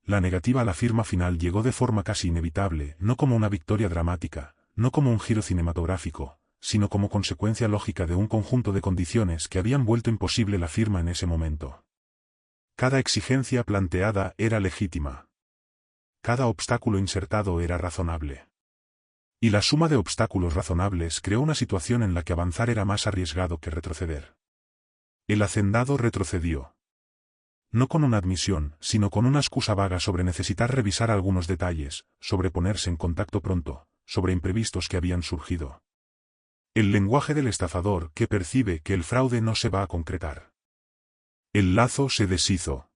La negativa a la firma final llegó de forma casi inevitable, no como una victoria dramática, no como un giro cinematográfico, sino como consecuencia lógica de un conjunto de condiciones que habían vuelto imposible la firma en ese momento. Cada exigencia planteada era legítima. Cada obstáculo insertado era razonable. Y la suma de obstáculos razonables creó una situación en la que avanzar era más arriesgado que retroceder. El hacendado retrocedió. No con una admisión, sino con una excusa vaga sobre necesitar revisar algunos detalles, sobre ponerse en contacto pronto, sobre imprevistos que habían surgido. El lenguaje del estafador que percibe que el fraude no se va a concretar. El lazo se deshizo.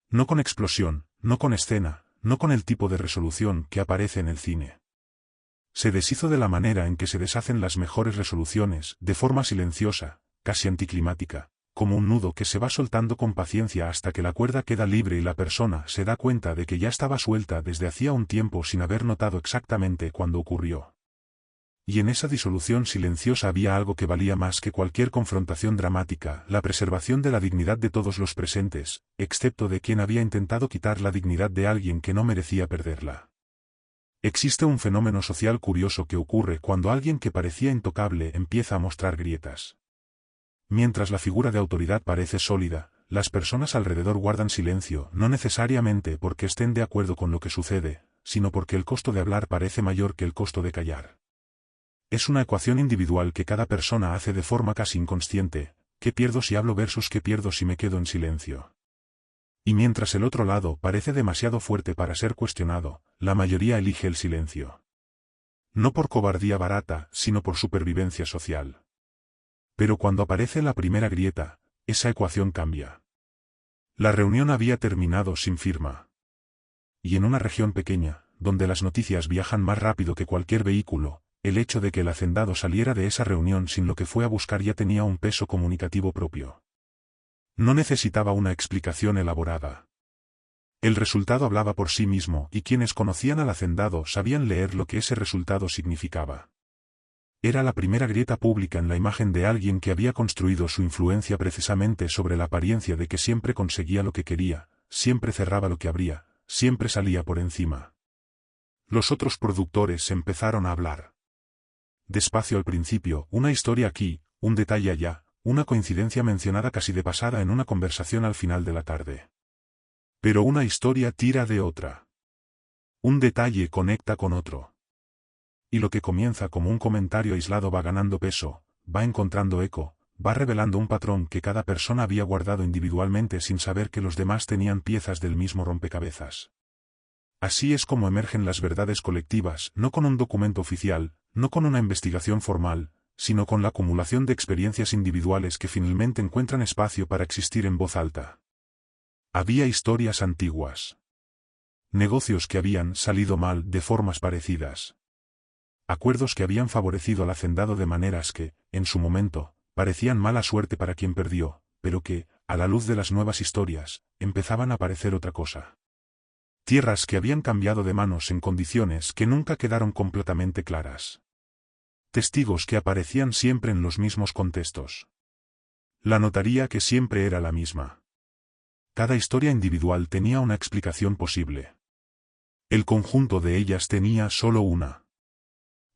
No con explosión, no con escena, no con el tipo de resolución que aparece en el cine. Se deshizo de la manera en que se deshacen las mejores resoluciones, de forma silenciosa, casi anticlimática, como un nudo que se va soltando con paciencia hasta que la cuerda queda libre y la persona se da cuenta de que ya estaba suelta desde hacía un tiempo sin haber notado exactamente cuándo ocurrió. Y en esa disolución silenciosa había algo que valía más que cualquier confrontación dramática, la preservación de la dignidad de todos los presentes, excepto de quien había intentado quitar la dignidad de alguien que no merecía perderla. Existe un fenómeno social curioso que ocurre cuando alguien que parecía intocable empieza a mostrar grietas. Mientras la figura de autoridad parece sólida, las personas alrededor guardan silencio, no necesariamente porque estén de acuerdo con lo que sucede, sino porque el costo de hablar parece mayor que el costo de callar. Es una ecuación individual que cada persona hace de forma casi inconsciente: ¿qué pierdo si hablo versus qué pierdo si me quedo en silencio? Y mientras el otro lado parece demasiado fuerte para ser cuestionado, la mayoría elige el silencio. No por cobardía barata, sino por supervivencia social. Pero cuando aparece la primera grieta, esa ecuación cambia. La reunión había terminado sin firma. Y en una región pequeña, donde las noticias viajan más rápido que cualquier vehículo, el hecho de que el hacendado saliera de esa reunión sin lo que fue a buscar ya tenía un peso comunicativo propio. No necesitaba una explicación elaborada. El resultado hablaba por sí mismo, y quienes conocían al hacendado sabían leer lo que ese resultado significaba. Era la primera grieta pública en la imagen de alguien que había construido su influencia precisamente sobre la apariencia de que siempre conseguía lo que quería, siempre cerraba lo que abría, siempre salía por encima. Los otros productores empezaron a hablar. Despacio al principio, una historia aquí, un detalle allá, una coincidencia mencionada casi de pasada en una conversación al final de la tarde. Pero una historia tira de otra. Un detalle conecta con otro. Y lo que comienza como un comentario aislado va ganando peso, va encontrando eco, va revelando un patrón que cada persona había guardado individualmente sin saber que los demás tenían piezas del mismo rompecabezas. Así es como emergen las verdades colectivas, no con un documento oficial, no con una investigación formal, sino con la acumulación de experiencias individuales que finalmente encuentran espacio para existir en voz alta. Había historias antiguas. Negocios que habían salido mal de formas parecidas. Acuerdos que habían favorecido al hacendado de maneras que, en su momento, parecían mala suerte para quien perdió, pero que, a la luz de las nuevas historias, empezaban a parecer otra cosa. Tierras que habían cambiado de manos en condiciones que nunca quedaron completamente claras. Testigos que aparecían siempre en los mismos contextos. La notaría que siempre era la misma. Cada historia individual tenía una explicación posible. El conjunto de ellas tenía solo una.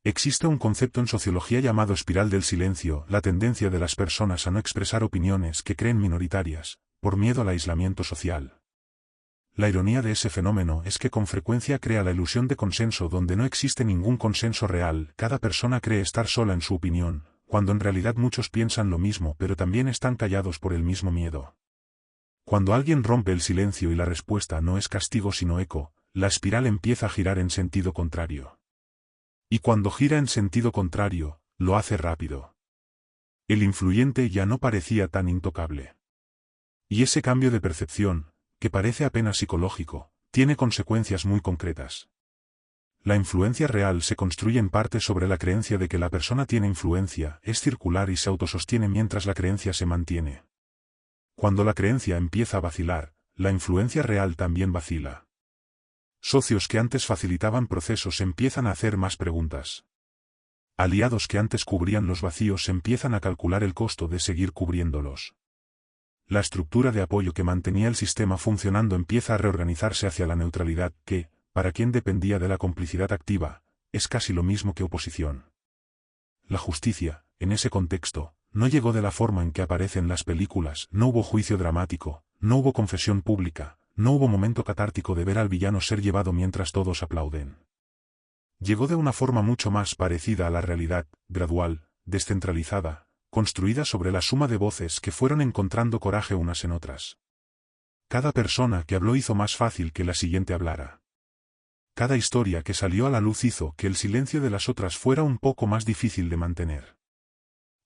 Existe un concepto en sociología llamado espiral del silencio, la tendencia de las personas a no expresar opiniones que creen minoritarias, por miedo al aislamiento social. La ironía de ese fenómeno es que con frecuencia crea la ilusión de consenso donde no existe ningún consenso real, cada persona cree estar sola en su opinión, cuando en realidad muchos piensan lo mismo pero también están callados por el mismo miedo. Cuando alguien rompe el silencio y la respuesta no es castigo sino eco, la espiral empieza a girar en sentido contrario. Y cuando gira en sentido contrario, lo hace rápido. El influyente ya no parecía tan intocable. Y ese cambio de percepción, que parece apenas psicológico, tiene consecuencias muy concretas. La influencia real se construye en parte sobre la creencia de que la persona tiene influencia, es circular y se autosostiene mientras la creencia se mantiene. Cuando la creencia empieza a vacilar, la influencia real también vacila. Socios que antes facilitaban procesos empiezan a hacer más preguntas. Aliados que antes cubrían los vacíos empiezan a calcular el costo de seguir cubriéndolos. La estructura de apoyo que mantenía el sistema funcionando empieza a reorganizarse hacia la neutralidad que, para quien dependía de la complicidad activa, es casi lo mismo que oposición. La justicia, en ese contexto, no llegó de la forma en que aparece en las películas, no hubo juicio dramático, no hubo confesión pública, no hubo momento catártico de ver al villano ser llevado mientras todos aplauden. Llegó de una forma mucho más parecida a la realidad, gradual, descentralizada, construida sobre la suma de voces que fueron encontrando coraje unas en otras. Cada persona que habló hizo más fácil que la siguiente hablara. Cada historia que salió a la luz hizo que el silencio de las otras fuera un poco más difícil de mantener.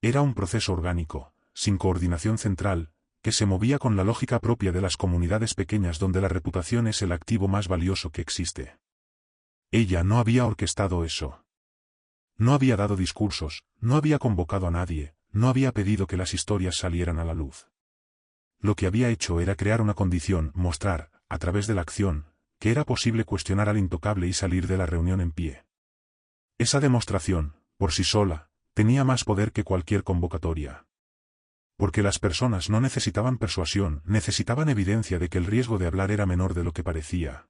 Era un proceso orgánico, sin coordinación central, que se movía con la lógica propia de las comunidades pequeñas donde la reputación es el activo más valioso que existe. Ella no había orquestado eso. No había dado discursos, no había convocado a nadie, no había pedido que las historias salieran a la luz. lo que había hecho era crear una condición, mostrar, a través de la acción, que era posible cuestionar al intocable y salir de la reunión en pie. Esa demostración, por sí sola, tenía más poder que cualquier convocatoria. Porque las personas no necesitaban persuasión, necesitaban evidencia de que el riesgo de hablar era menor de lo que parecía.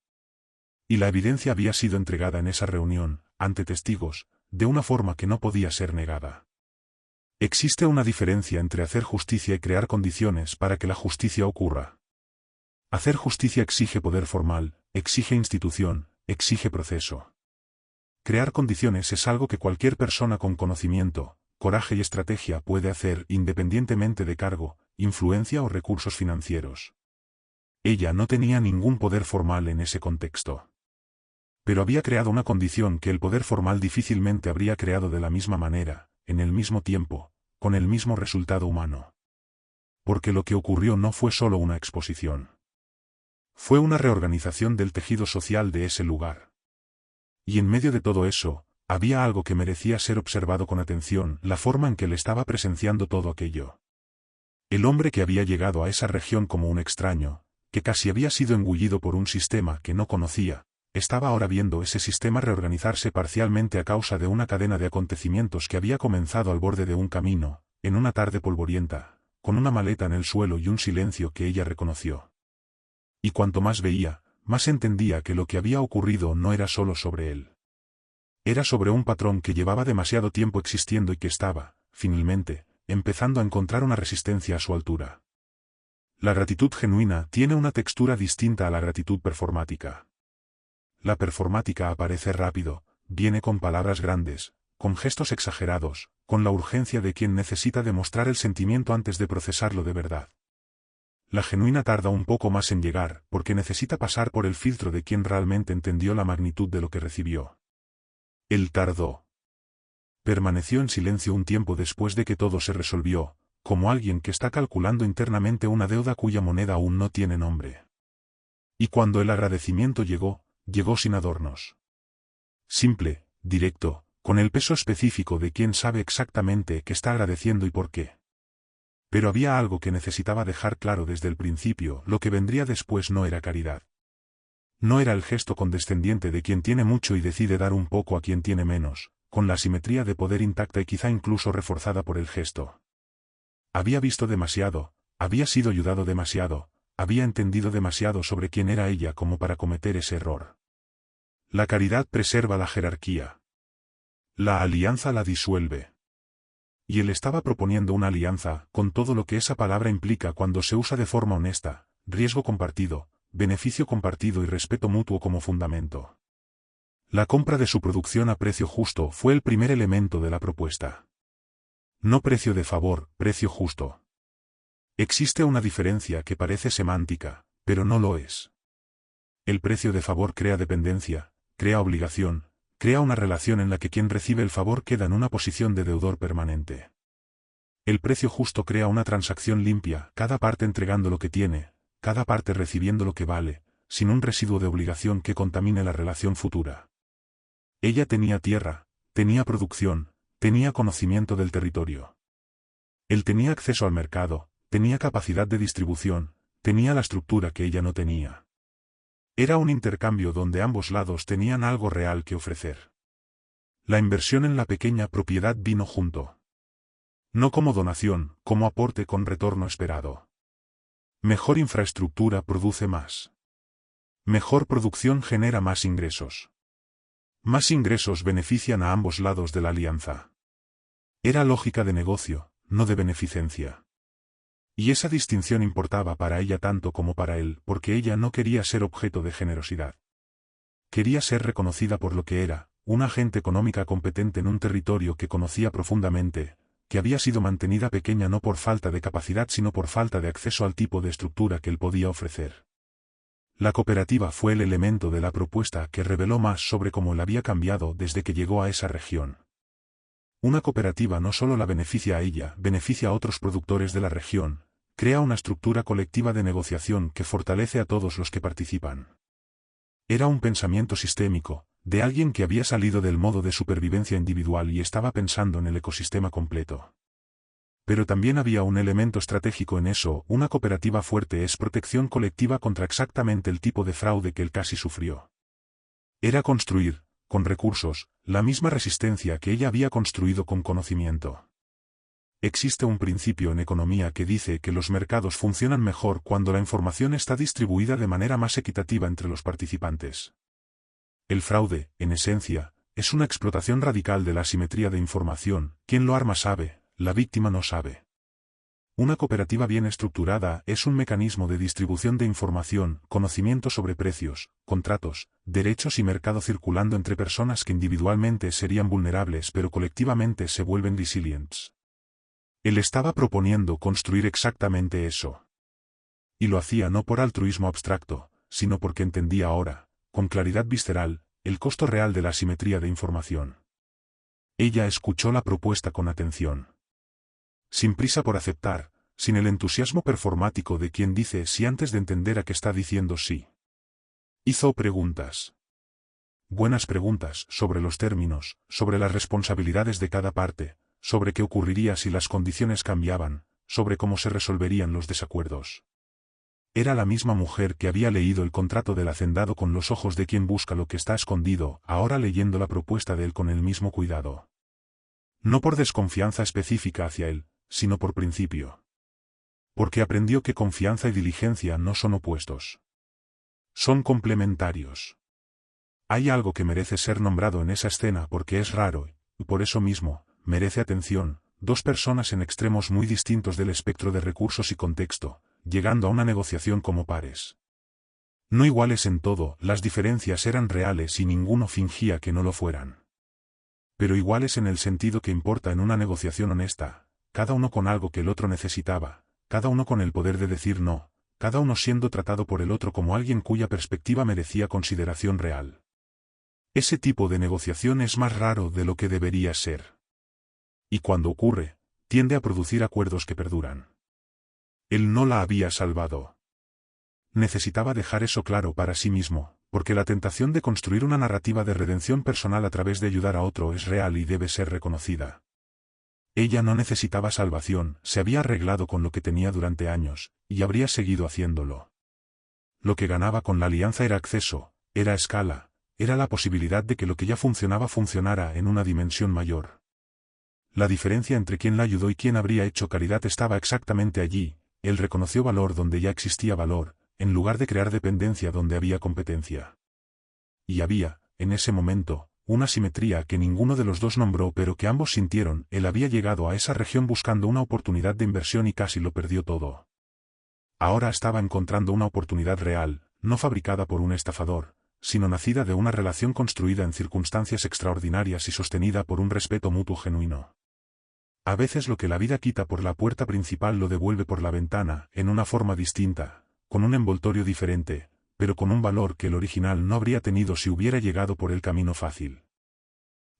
Y la evidencia había sido entregada en esa reunión, ante testigos, de una forma que no podía ser negada. Existe una diferencia entre hacer justicia y crear condiciones para que la justicia ocurra. Hacer justicia exige poder formal, exige institución, exige proceso. Crear condiciones es algo que cualquier persona con conocimiento, coraje y estrategia puede hacer independientemente de cargo, influencia o recursos financieros. Ella no tenía ningún poder formal en ese contexto. Pero había creado una condición que el poder formal difícilmente habría creado de la misma manera, en el mismo tiempo, con el mismo resultado humano. Porque lo que ocurrió no fue solo una exposición. Fue una reorganización del tejido social de ese lugar. Y en medio de todo eso, había algo que merecía ser observado con atención, la forma en que él estaba presenciando todo aquello. El hombre que había llegado a esa región como un extraño, que casi había sido engullido por un sistema que no conocía, estaba ahora viendo ese sistema reorganizarse parcialmente a causa de una cadena de acontecimientos que había comenzado al borde de un camino, en una tarde polvorienta, con una maleta en el suelo y un silencio que ella reconoció. Y cuanto más veía, más entendía que lo que había ocurrido no era solo sobre él. Era sobre un patrón que llevaba demasiado tiempo existiendo y que estaba, finalmente, empezando a encontrar una resistencia a su altura. La gratitud genuina tiene una textura distinta a la gratitud performática. La performática aparece rápido, viene con palabras grandes, con gestos exagerados, con la urgencia de quien necesita demostrar el sentimiento antes de procesarlo de verdad. La genuina tarda un poco más en llegar, porque necesita pasar por el filtro de quien realmente entendió la magnitud de lo que recibió. Él tardó. Permaneció en silencio un tiempo después de que todo se resolvió, como alguien que está calculando internamente una deuda cuya moneda aún no tiene nombre. Y cuando el agradecimiento llegó, llegó sin adornos. Simple, directo, con el peso específico de quien sabe exactamente qué está agradeciendo y por qué. Pero había algo que necesitaba dejar claro desde el principio: lo que vendría después no era caridad. No era el gesto condescendiente de quien tiene mucho y decide dar un poco a quien tiene menos, con la asimetría de poder intacta y quizá incluso reforzada por el gesto. Había visto demasiado, había sido ayudado demasiado, había entendido demasiado sobre quién era ella como para cometer ese error. La caridad preserva la jerarquía. La alianza la disuelve. Y él estaba proponiendo una alianza, con todo lo que esa palabra implica cuando se usa de forma honesta: riesgo compartido, beneficio compartido y respeto mutuo como fundamento. La compra de su producción a precio justo fue el primer elemento de la propuesta. No precio de favor, precio justo. Existe una diferencia que parece semántica, pero no lo es. El precio de favor crea dependencia, crea obligación, crea una relación en la que quien recibe el favor queda en una posición de deudor permanente. El precio justo crea una transacción limpia, cada parte entregando lo que tiene, cada parte recibiendo lo que vale, sin un residuo de obligación que contamine la relación futura. Ella tenía tierra, tenía producción, tenía conocimiento del territorio. Él tenía acceso al mercado, tenía capacidad de distribución, tenía la estructura que ella no tenía. Era un intercambio donde ambos lados tenían algo real que ofrecer. La inversión en la pequeña propiedad vino junto. No como donación, como aporte con retorno esperado. Mejor infraestructura produce más. Mejor producción genera más ingresos. Más ingresos benefician a ambos lados de la alianza. Era lógica de negocio, no de beneficencia. Y esa distinción importaba para ella tanto como para él, porque ella no quería ser objeto de generosidad. Quería ser reconocida por lo que era, una agente económica competente en un territorio que conocía profundamente, que había sido mantenida pequeña no por falta de capacidad sino por falta de acceso al tipo de estructura que él podía ofrecer. La cooperativa fue el elemento de la propuesta que reveló más sobre cómo la había cambiado desde que llegó a esa región. Una cooperativa no solo la beneficia a ella, beneficia a otros productores de la región, crea una estructura colectiva de negociación que fortalece a todos los que participan. Era un pensamiento sistémico, de alguien que había salido del modo de supervivencia individual y estaba pensando en el ecosistema completo. Pero también había un elemento estratégico en eso: una cooperativa fuerte es protección colectiva contra exactamente el tipo de fraude que él casi sufrió. Era construir, con recursos, la misma resistencia que ella había construido con conocimiento. Existe un principio en economía que dice que los mercados funcionan mejor cuando la información está distribuida de manera más equitativa entre los participantes. El fraude, en esencia, es una explotación radical de la asimetría de información. Quien lo arma sabe, la víctima no sabe. Una cooperativa bien estructurada es un mecanismo de distribución de información, conocimiento sobre precios, contratos, derechos y mercado circulando entre personas que individualmente serían vulnerables pero colectivamente se vuelven resilientes. Él estaba proponiendo construir exactamente eso. Y lo hacía no por altruismo abstracto, sino porque entendía ahora, con claridad visceral, el costo real de la asimetría de información. Ella escuchó la propuesta con atención. Sin prisa por aceptar, sin el entusiasmo performático de quien dice sí antes de entender a qué está diciendo sí. Hizo preguntas. Buenas preguntas sobre los términos, sobre las responsabilidades de cada parte, sobre qué ocurriría si las condiciones cambiaban, sobre cómo se resolverían los desacuerdos. Era la misma mujer que había leído el contrato del hacendado con los ojos de quien busca lo que está escondido, ahora leyendo la propuesta de él con el mismo cuidado. No por desconfianza específica hacia él, sino por principio. Porque aprendió que confianza y diligencia no son opuestos. Son complementarios. Hay algo que merece ser nombrado en esa escena porque es raro, y por eso mismo, merece atención: dos personas en extremos muy distintos del espectro de recursos y contexto, llegando a una negociación como pares. No iguales en todo, las diferencias eran reales y ninguno fingía que no lo fueran. Pero iguales en el sentido que importa en una negociación honesta, cada uno con algo que el otro necesitaba, cada uno con el poder de decir no, cada uno siendo tratado por el otro como alguien cuya perspectiva merecía consideración real. Ese tipo de negociación es más raro de lo que debería ser. Y cuando ocurre, tiende a producir acuerdos que perduran. Él no la había salvado. Necesitaba dejar eso claro para sí mismo, porque la tentación de construir una narrativa de redención personal a través de ayudar a otro es real y debe ser reconocida. Ella no necesitaba salvación, se había arreglado con lo que tenía durante años, y habría seguido haciéndolo. Lo que ganaba con la alianza era acceso, era escala, era la posibilidad de que lo que ya funcionaba funcionara en una dimensión mayor. La diferencia entre quien la ayudó y quien habría hecho caridad estaba exactamente allí: él reconoció valor donde ya existía valor, en lugar de crear dependencia donde había competencia. Y había, en ese momento, una simetría que ninguno de los dos nombró pero que ambos sintieron. Él había llegado a esa región buscando una oportunidad de inversión y casi lo perdió todo. Ahora estaba encontrando una oportunidad real, no fabricada por un estafador, sino nacida de una relación construida en circunstancias extraordinarias y sostenida por un respeto mutuo genuino. A veces lo que la vida quita por la puerta principal lo devuelve por la ventana, en una forma distinta, con un envoltorio diferente, pero con un valor que el original no habría tenido si hubiera llegado por el camino fácil.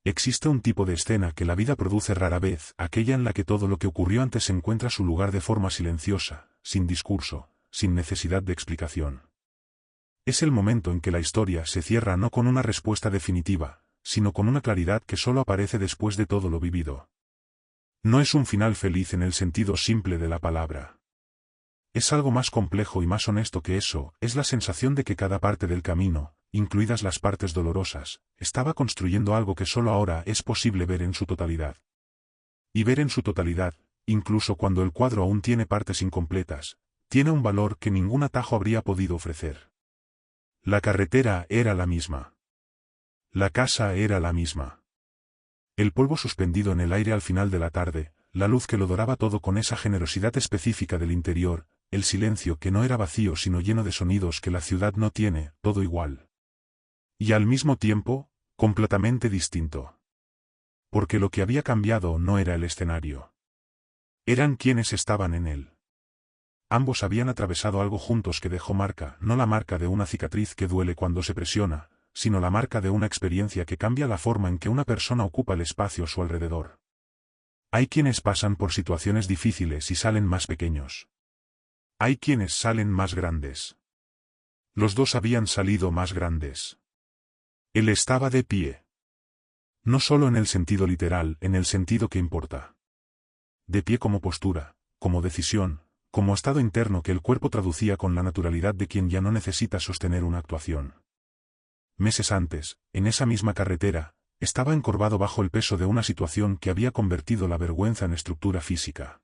Existe un tipo de escena que la vida produce rara vez: aquella en la que todo lo que ocurrió antes encuentra su lugar de forma silenciosa, sin discurso, sin necesidad de explicación. Es el momento en que la historia se cierra no con una respuesta definitiva, sino con una claridad que solo aparece después de todo lo vivido. No es un final feliz en el sentido simple de la palabra. Es algo más complejo y más honesto que eso: es la sensación de que cada parte del camino, incluidas las partes dolorosas, estaba construyendo algo que solo ahora es posible ver en su totalidad. Y ver en su totalidad, incluso cuando el cuadro aún tiene partes incompletas, tiene un valor que ningún atajo habría podido ofrecer. La carretera era la misma. La casa era la misma. El polvo suspendido en el aire al final de la tarde, la luz que lo doraba todo con esa generosidad específica del interior, el silencio que no era vacío sino lleno de sonidos que la ciudad no tiene, todo igual. Y al mismo tiempo, completamente distinto. Porque lo que había cambiado no era el escenario. Eran quienes estaban en él. Ambos habían atravesado algo juntos que dejó marca, no la marca de una cicatriz que duele cuando se presiona, sino la marca de una experiencia que cambia la forma en que una persona ocupa el espacio a su alrededor. Hay quienes pasan por situaciones difíciles y salen más pequeños. Hay quienes salen más grandes. Los dos habían salido más grandes. Él estaba de pie. No solo en el sentido literal, en el sentido que importa. de pie como postura, como decisión, como estado interno que el cuerpo traducía con la naturalidad de quien ya no necesita sostener una actuación. Meses antes, en esa misma carretera, estaba encorvado bajo el peso de una situación que había convertido la vergüenza en estructura física.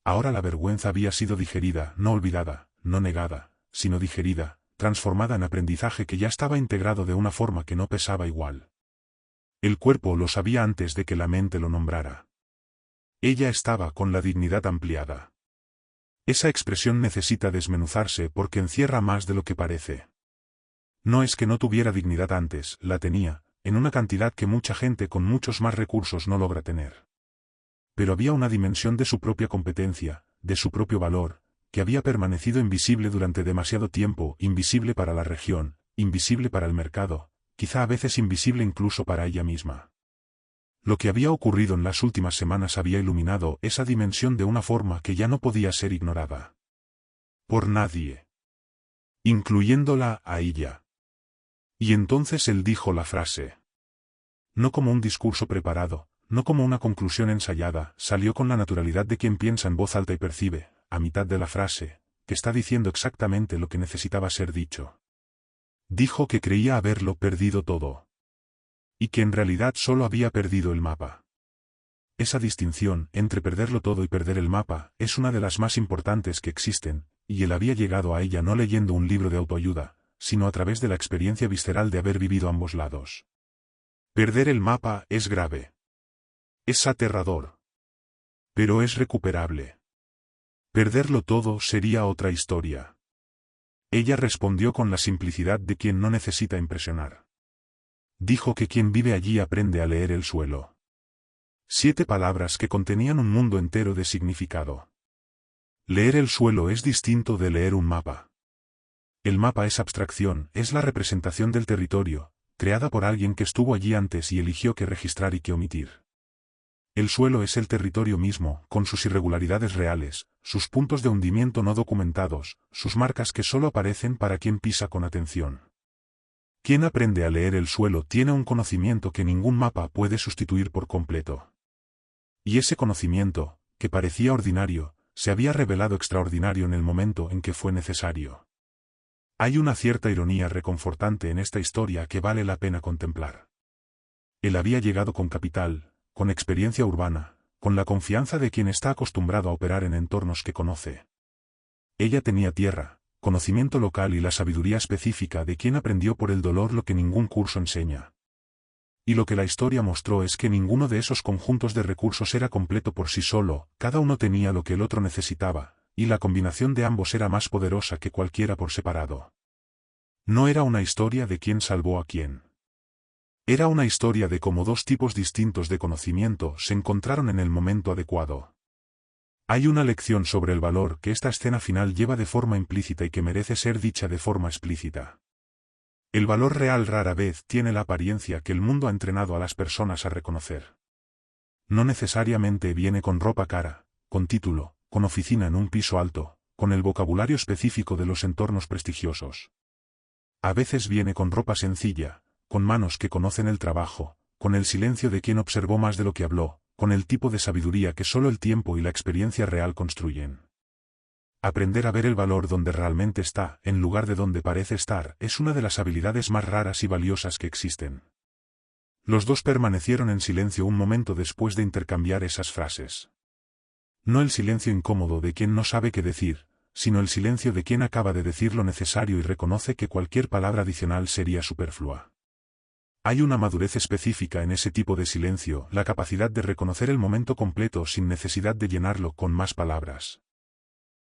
Ahora la vergüenza había sido digerida, no olvidada, no negada, sino digerida, transformada en aprendizaje que ya estaba integrado de una forma que no pesaba igual. El cuerpo lo sabía antes de que la mente lo nombrara. Ella estaba con la dignidad ampliada. Esa expresión necesita desmenuzarse porque encierra más de lo que parece. No es que no tuviera dignidad antes, la tenía, en una cantidad que mucha gente con muchos más recursos no logra tener. Pero había una dimensión de su propia competencia, de su propio valor, que había permanecido invisible durante demasiado tiempo, invisible para la región, invisible para el mercado, quizá a veces invisible incluso para ella misma. Lo que había ocurrido en las últimas semanas había iluminado esa dimensión de una forma que ya no podía ser ignorada. Por nadie. Incluyéndola a ella. Y entonces él dijo la frase. No como un discurso preparado, no como una conclusión ensayada, salió con la naturalidad de quien piensa en voz alta y percibe, a mitad de la frase, que está diciendo exactamente lo que necesitaba ser dicho. Dijo que creía haberlo perdido todo. Y que en realidad solo había perdido el mapa. Esa distinción entre perderlo todo y perder el mapa es una de las más importantes que existen, y él había llegado a ella no leyendo un libro de autoayuda, sino a través de la experiencia visceral de haber vivido ambos lados. Perder el mapa es grave. Es aterrador. Pero es recuperable. Perderlo todo sería otra historia. Ella respondió con la simplicidad de quien no necesita impresionar. Dijo que quien vive allí aprende a leer el suelo. 7 palabras que contenían un mundo entero de significado. Leer el suelo es distinto de leer un mapa. El mapa es abstracción, es la representación del territorio, creada por alguien que estuvo allí antes y eligió qué registrar y qué omitir. El suelo es el territorio mismo, con sus irregularidades reales, sus puntos de hundimiento no documentados, sus marcas que solo aparecen para quien pisa con atención. Quien aprende a leer el suelo tiene un conocimiento que ningún mapa puede sustituir por completo. Y ese conocimiento, que parecía ordinario, se había revelado extraordinario en el momento en que fue necesario. Hay una cierta ironía reconfortante en esta historia que vale la pena contemplar. Él había llegado con capital, con experiencia urbana, con la confianza de quien está acostumbrado a operar en entornos que conoce. Ella tenía tierra, conocimiento local y la sabiduría específica de quien aprendió por el dolor lo que ningún curso enseña. Y lo que la historia mostró es que ninguno de esos conjuntos de recursos era completo por sí solo, cada uno tenía lo que el otro necesitaba, y la combinación de ambos era más poderosa que cualquiera por separado. No era una historia de quién salvó a quién. Era una historia de cómo 2 tipos distintos de conocimiento se encontraron en el momento adecuado. Hay una lección sobre el valor que esta escena final lleva de forma implícita y que merece ser dicha de forma explícita. El valor real rara vez tiene la apariencia que el mundo ha entrenado a las personas a reconocer. No necesariamente viene con ropa cara, con título, con oficina en un piso alto, con el vocabulario específico de los entornos prestigiosos. A veces viene con ropa sencilla, con manos que conocen el trabajo, con el silencio de quien observó más de lo que habló, con el tipo de sabiduría que solo el tiempo y la experiencia real construyen. Aprender a ver el valor donde realmente está, en lugar de donde parece estar, es una de las habilidades más raras y valiosas que existen. Los 2 permanecieron en silencio un momento después de intercambiar esas frases. No el silencio incómodo de quien no sabe qué decir, sino el silencio de quien acaba de decir lo necesario y reconoce que cualquier palabra adicional sería superflua. Hay una madurez específica en ese tipo de silencio, la capacidad de reconocer el momento completo sin necesidad de llenarlo con más palabras.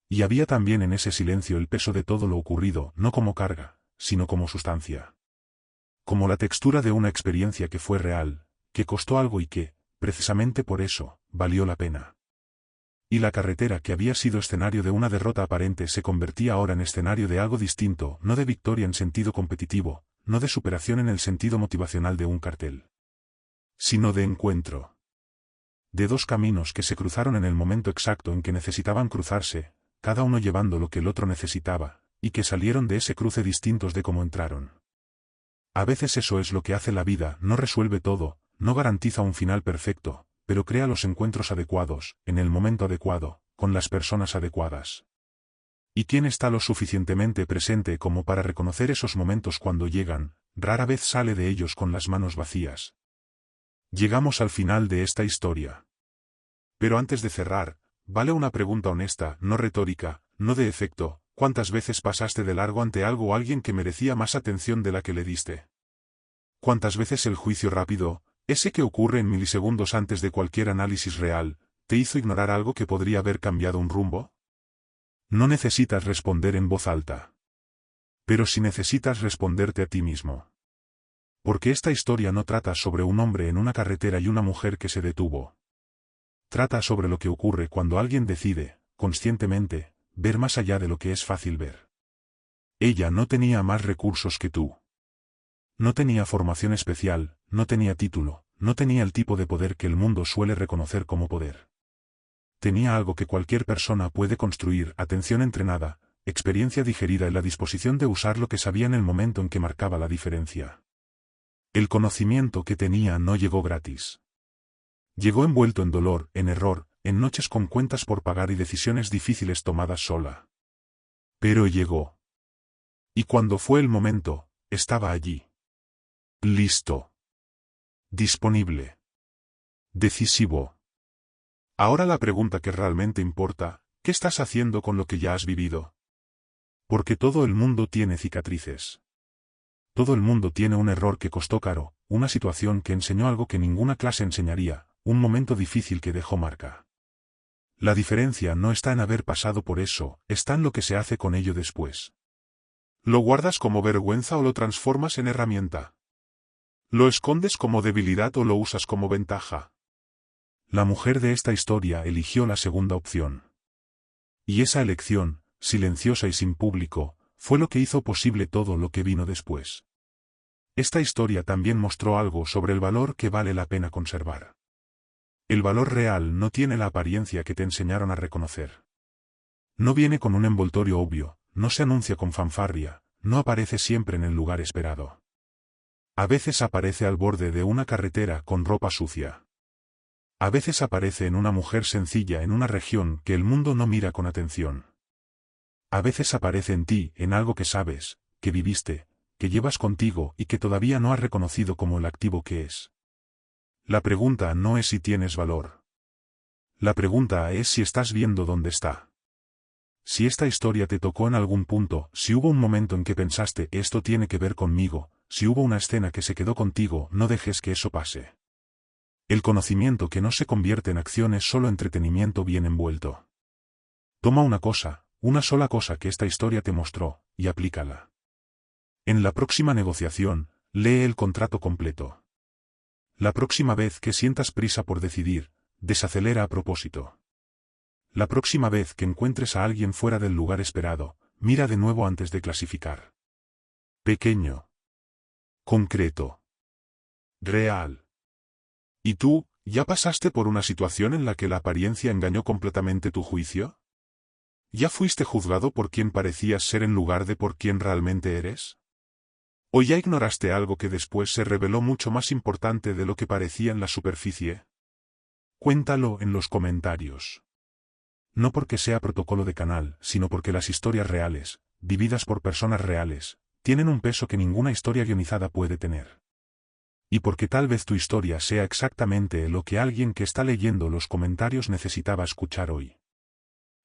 Y había también en ese silencio el peso de todo lo ocurrido, no como carga, sino como sustancia. Como la textura de una experiencia que fue real, que costó algo y que, precisamente por eso, valió la pena. Y la carretera que había sido escenario de una derrota aparente se convertía ahora en escenario de algo distinto, no de victoria en sentido competitivo, no de superación en el sentido motivacional de un cartel, sino de encuentro. De 2 caminos que se cruzaron en el momento exacto en que necesitaban cruzarse, cada uno llevando lo que el otro necesitaba, y que salieron de ese cruce distintos de cómo entraron. A veces eso es lo que hace la vida, no resuelve todo, no garantiza un final perfecto, pero crea los encuentros adecuados, en el momento adecuado, con las personas adecuadas. ¿Y quién está lo suficientemente presente como para reconocer esos momentos cuando llegan? Rara vez sale de ellos con las manos vacías. Llegamos al final de esta historia. Pero antes de cerrar, vale una pregunta honesta, no retórica, no de efecto. ¿Cuántas veces pasaste de largo ante algo o alguien que merecía más atención de la que le diste? ¿Cuántas veces el juicio rápido, ese que ocurre en milisegundos antes de cualquier análisis real, te hizo ignorar algo que podría haber cambiado un rumbo? No necesitas responder en voz alta. Pero sí necesitas responderte a ti mismo. Porque esta historia no trata sobre un hombre en una carretera y una mujer que se detuvo. Trata sobre lo que ocurre cuando alguien decide, conscientemente, ver más allá de lo que es fácil ver. Ella no tenía más recursos que tú. No tenía formación especial, no tenía título, no tenía el tipo de poder que el mundo suele reconocer como poder. Tenía algo que cualquier persona puede construir: atención entrenada, experiencia digerida y la disposición de usar lo que sabía en el momento en que marcaba la diferencia. El conocimiento que tenía no llegó gratis. Llegó envuelto en dolor, en error, en noches con cuentas por pagar y decisiones difíciles tomadas sola. Pero llegó. Y cuando fue el momento, estaba allí. Listo. Disponible. Decisivo. Ahora la pregunta que realmente importa: ¿qué estás haciendo con lo que ya has vivido? Porque todo el mundo tiene cicatrices. Todo el mundo tiene un error que costó caro, una situación que enseñó algo que ninguna clase enseñaría, un momento difícil que dejó marca. La diferencia no está en haber pasado por eso, está en lo que se hace con ello después. ¿Lo guardas como vergüenza o lo transformas en herramienta? ¿Lo escondes como debilidad o lo usas como ventaja? La mujer de esta historia eligió la segunda opción. Y esa elección, silenciosa y sin público, fue lo que hizo posible todo lo que vino después. Esta historia también mostró algo sobre el valor que vale la pena conservar. El valor real no tiene la apariencia que te enseñaron a reconocer. No viene con un envoltorio obvio, no se anuncia con fanfarria, no aparece siempre en el lugar esperado. A veces aparece al borde de una carretera con ropa sucia. A veces aparece en una mujer sencilla en una región que el mundo no mira con atención. A veces aparece en ti, en algo que sabes, que viviste, que llevas contigo y que todavía no has reconocido como el activo que es. La pregunta no es si tienes valor. La pregunta es si estás viendo dónde está. Si esta historia te tocó en algún punto, si hubo un momento en que pensaste esto tiene que ver conmigo, si hubo una escena que se quedó contigo, no dejes que eso pase. El conocimiento que no se convierte en acción es solo entretenimiento bien envuelto. Toma una sola cosa que esta historia te mostró, y aplícala. En la próxima negociación, lee el contrato completo. La próxima vez que sientas prisa por decidir, desacelera a propósito. La próxima vez que encuentres a alguien fuera del lugar esperado, mira de nuevo antes de clasificar. Pequeño. Concreto. Real. ¿Y tú, ya pasaste por una situación en la que la apariencia engañó completamente tu juicio? ¿Ya fuiste juzgado por quien parecías ser en lugar de por quien realmente eres? ¿O ya ignoraste algo que después se reveló mucho más importante de lo que parecía en la superficie? Cuéntalo en los comentarios. No porque sea protocolo de canal, sino porque las historias reales, vividas por personas reales, tienen un peso que ninguna historia guionizada puede tener. Y porque tal vez tu historia sea exactamente lo que alguien que está leyendo los comentarios necesitaba escuchar hoy.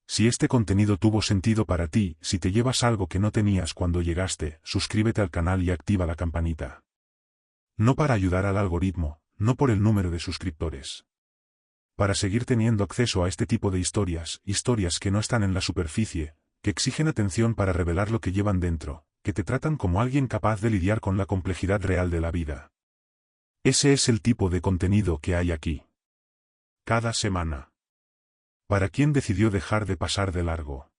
Si este contenido tuvo sentido para ti, si te llevas algo que no tenías cuando llegaste, suscríbete al canal y activa la campanita. No para ayudar al algoritmo, no por el número de suscriptores. Para seguir teniendo acceso a este tipo de historias que no están en la superficie, que exigen atención para revelar lo que llevan dentro, que te tratan como alguien capaz de lidiar con la complejidad real de la vida. Ese es el tipo de contenido que hay aquí. Cada semana. ¿Para quién decidió dejar de pasar de largo?